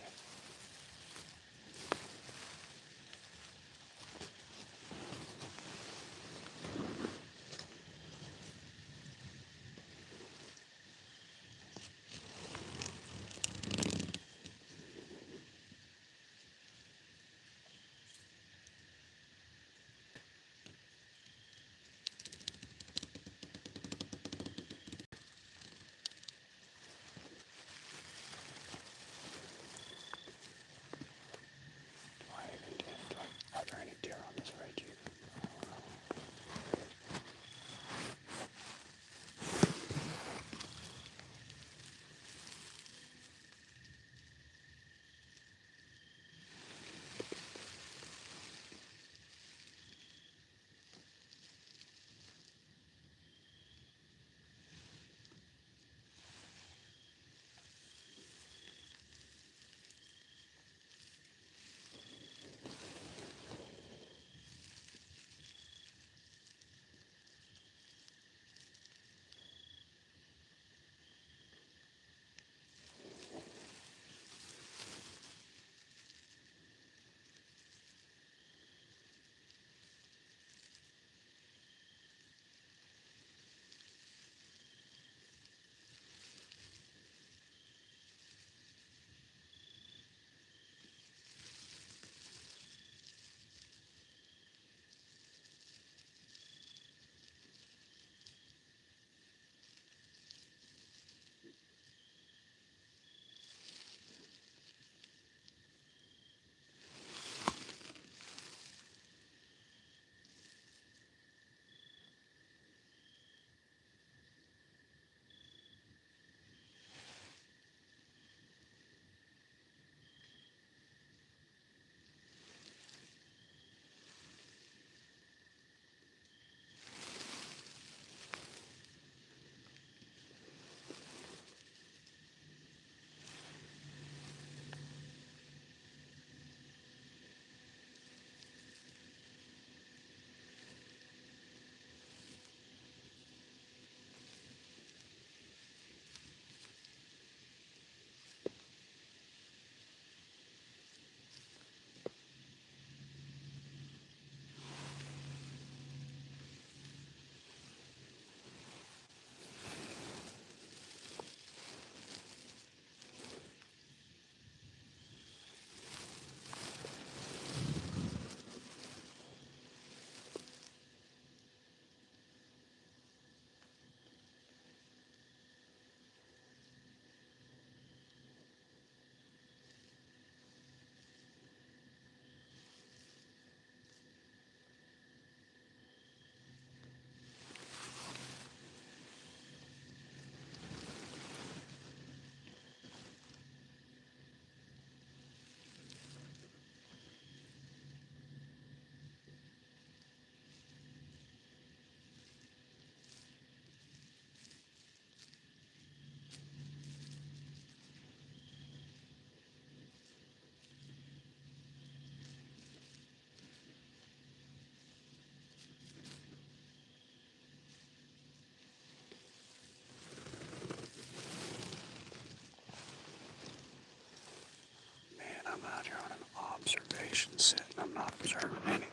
I'm not observing anything.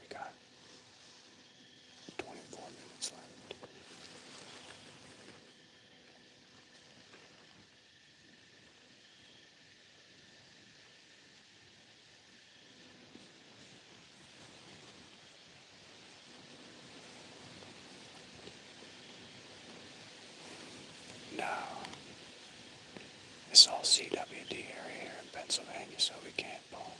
We got 24 minutes left. No. It's all CWD area here in Pennsylvania, so we can't pull.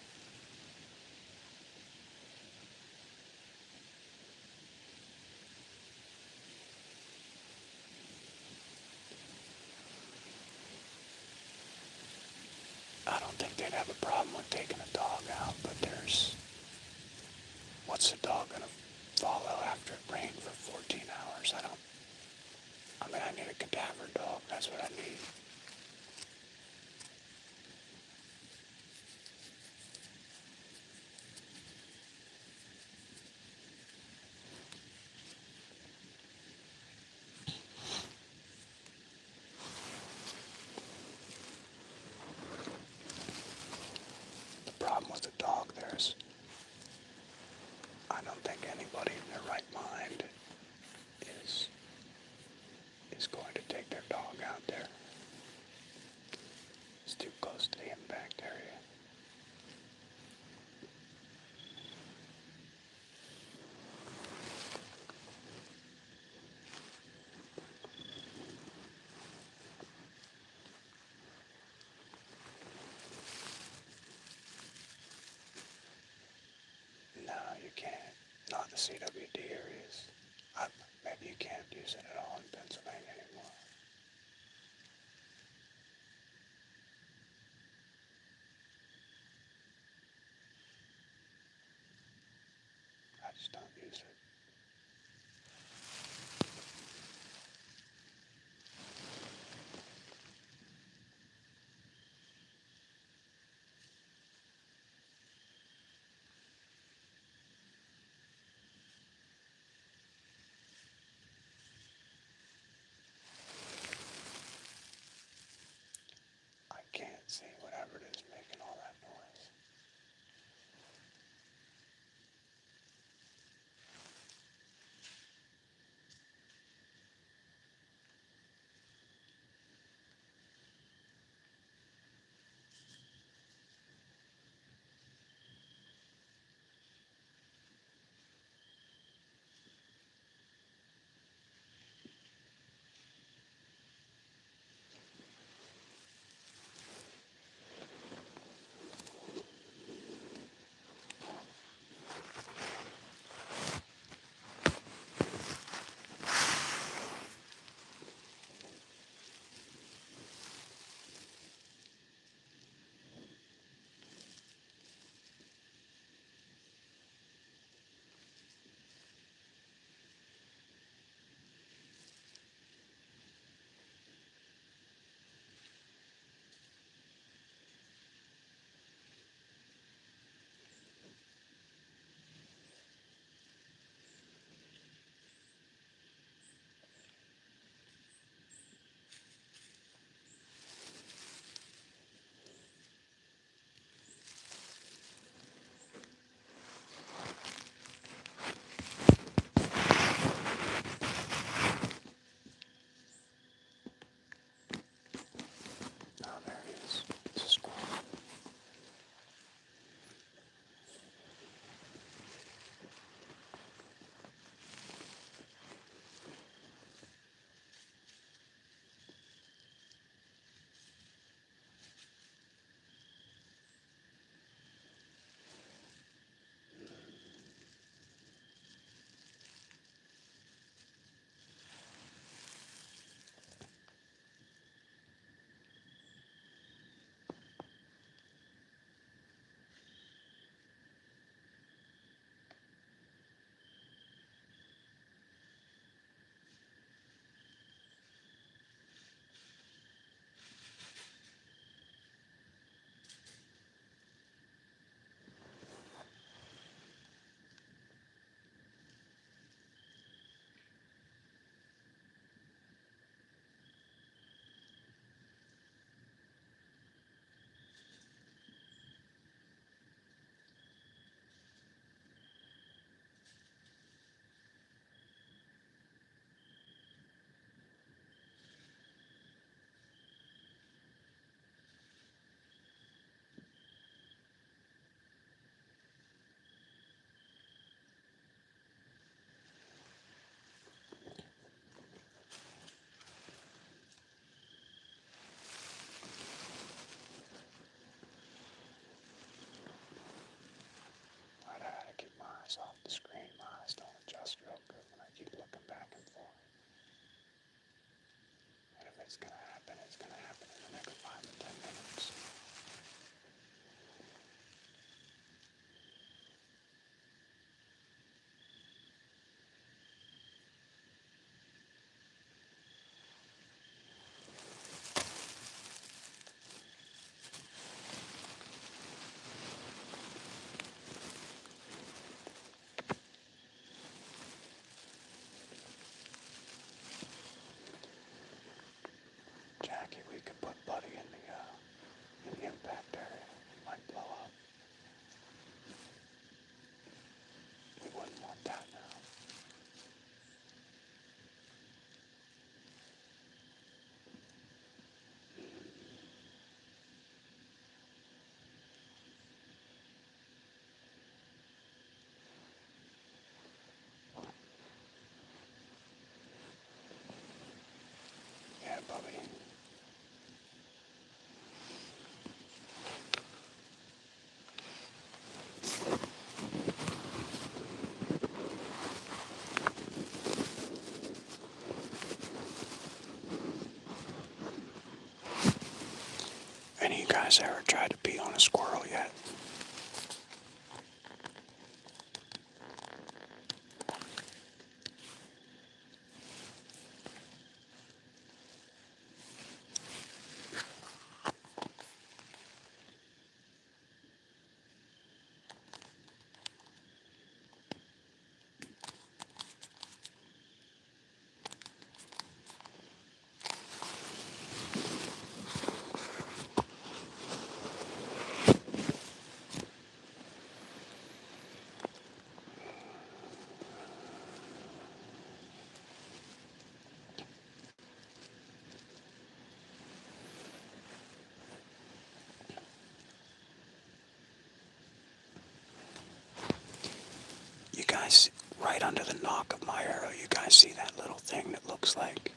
I don't think they'd have a problem with taking a dog out, but what's a dog gonna follow after it rained for 14 hours? I need a cadaver dog, that's what I need. The problem with the dog there is, I don't think anybody in their right mind is going to take their dog out there. It's too close to the impact area. No, you can't. Not in the CWD areas. Maybe you can't use it at all in Pennsylvania anymore. I just don't use it. I can't see whatever it is making all that noise. guys ever tried to pee on a squirrel yet? You guys, right under the knock of my arrow, you guys see that little thing that looks like,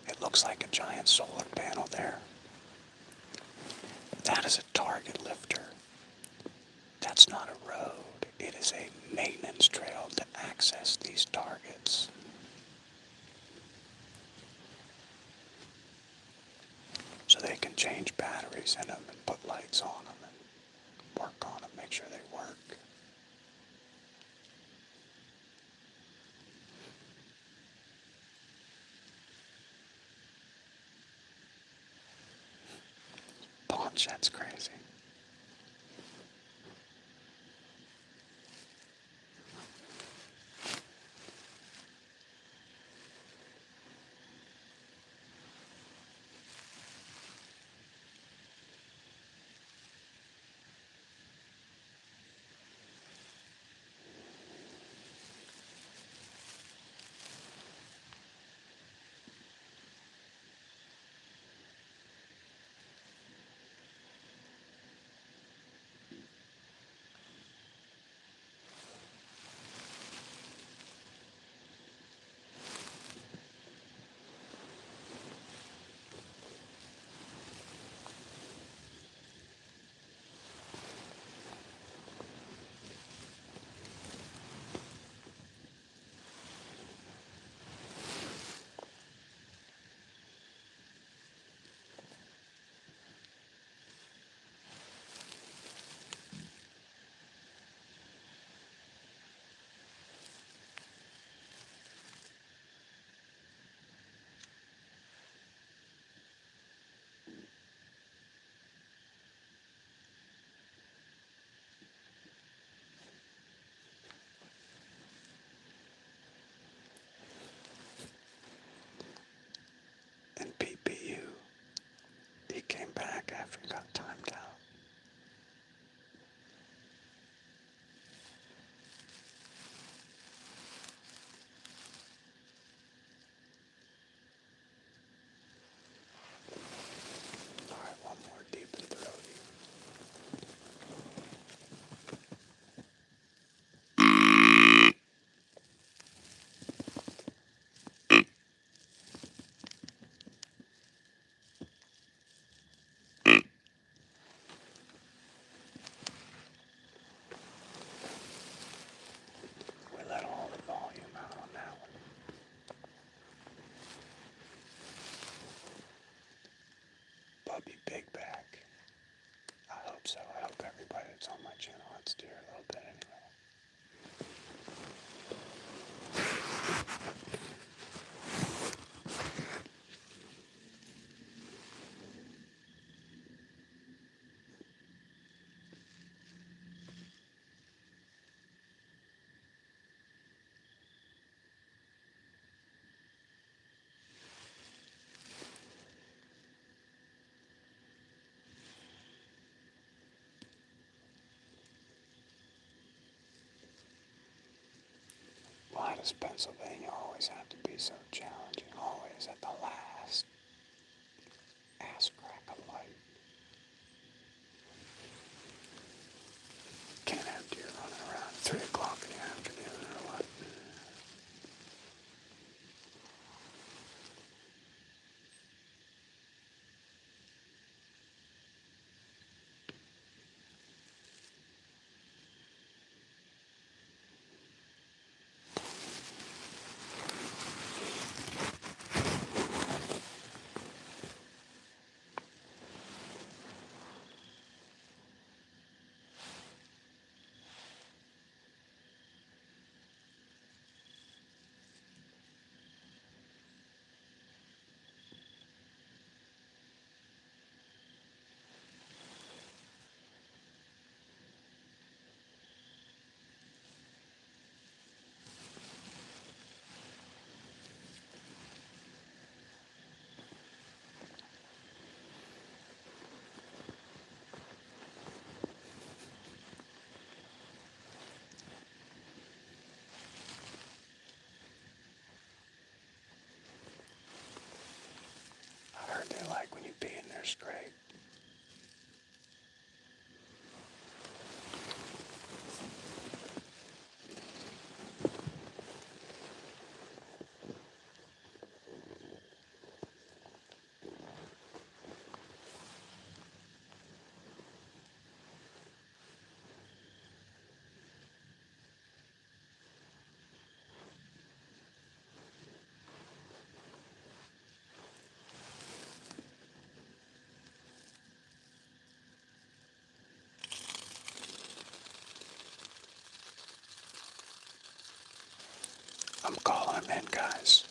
it looks like a giant solar panel there? That is a target lifter. That's not a road. It is a maintenance trail to access these targets. So they can change batteries in them and put lights on them and work on them, make sure they work. Punch, that's crazy. And PPU, he came back after he got timed out. Alright, one more deep and throaty. We let all the volume out on that one. Bubby Big Back. I hope so. I hope everybody that's on my channel wants to hear a little bit anyway. Why does Pennsylvania always have to be so challenging? Always at the last ass crack of light. Can't have deer running around at 3 o'clock in the afternoon or what? I'm calling him in, guys.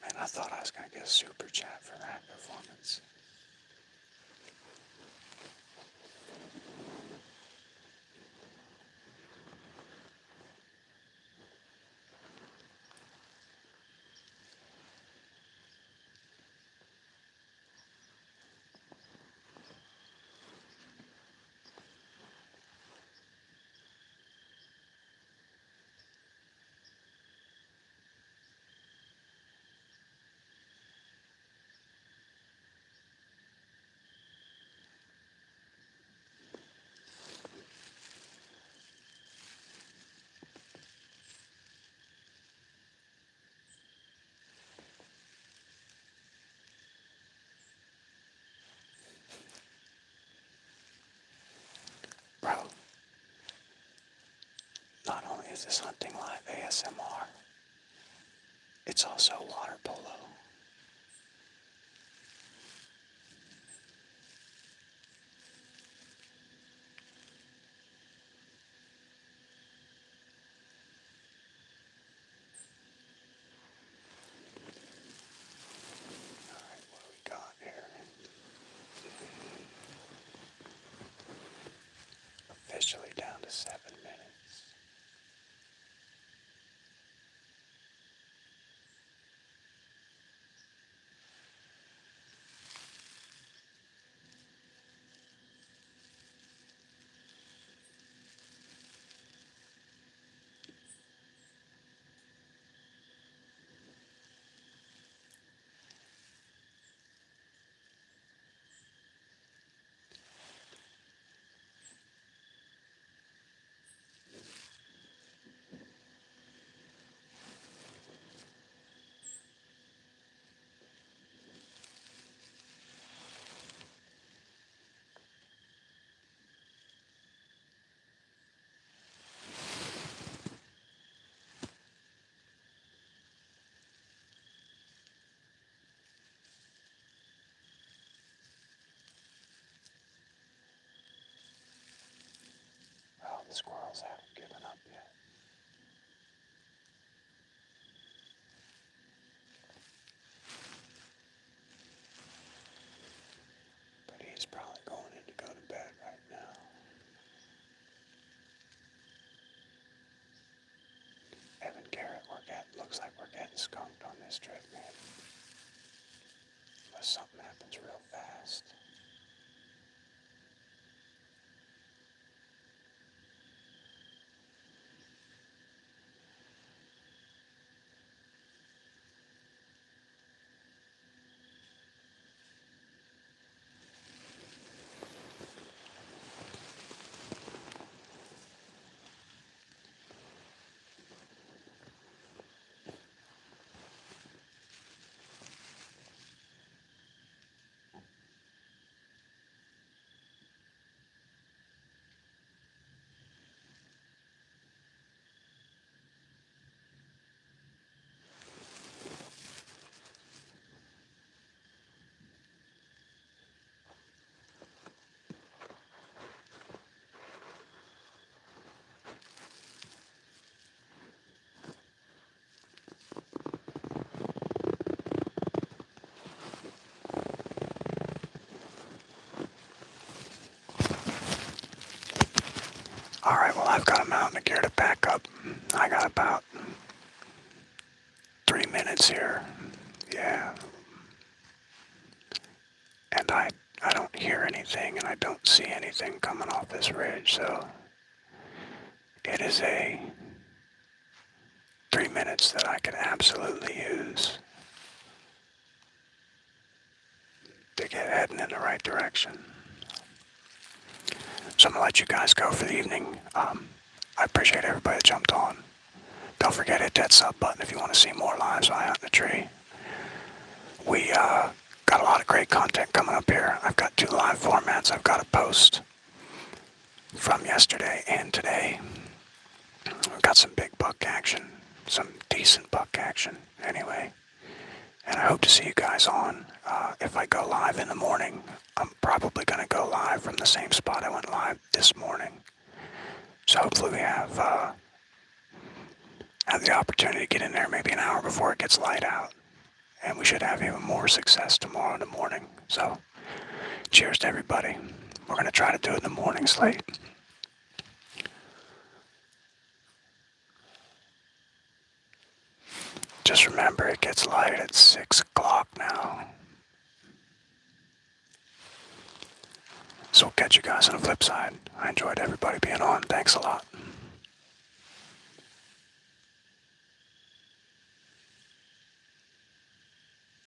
Man, I thought I was going to get a super chat for that performance. Bro, not only is this hunting live ASMR, it's also water polo. Alright, what do we got here? Officially down to 7 minutes. Well, the squirrels haven't given up yet. But he's probably going in to go to bed right now. Evan Garrett, looks like we're getting skunked on this trip, man. Unless something happens real fast. Alright, well, I've got a mountain of gear to pack up. I got about 3 minutes here. Yeah. And I don't hear anything, and I don't see anything coming off this ridge, so it is a 3 minutes that I could absolutely use to get heading in the right direction. So I'm going to let you guys go for the evening. I appreciate everybody that jumped on. Don't forget to hit that sub button if you want to see more lives I Hunt in the Tree. We got a lot of great content coming up here. I've got 2 live formats I've got to post from yesterday and today. We've got some big buck action, some decent buck action anyway. And I hope to see you guys on. If I go live in the morning, I'm probably going to go live from the same spot I went live this morning. So hopefully we have the opportunity to get in there maybe an hour before it gets light out. And we should have even more success tomorrow in the morning. So cheers to everybody. We're going to try to do it in the morning slate. Just remember, it gets light at 6 o'clock now. So we'll catch you guys on the flip side. I enjoyed everybody being on. Thanks a lot.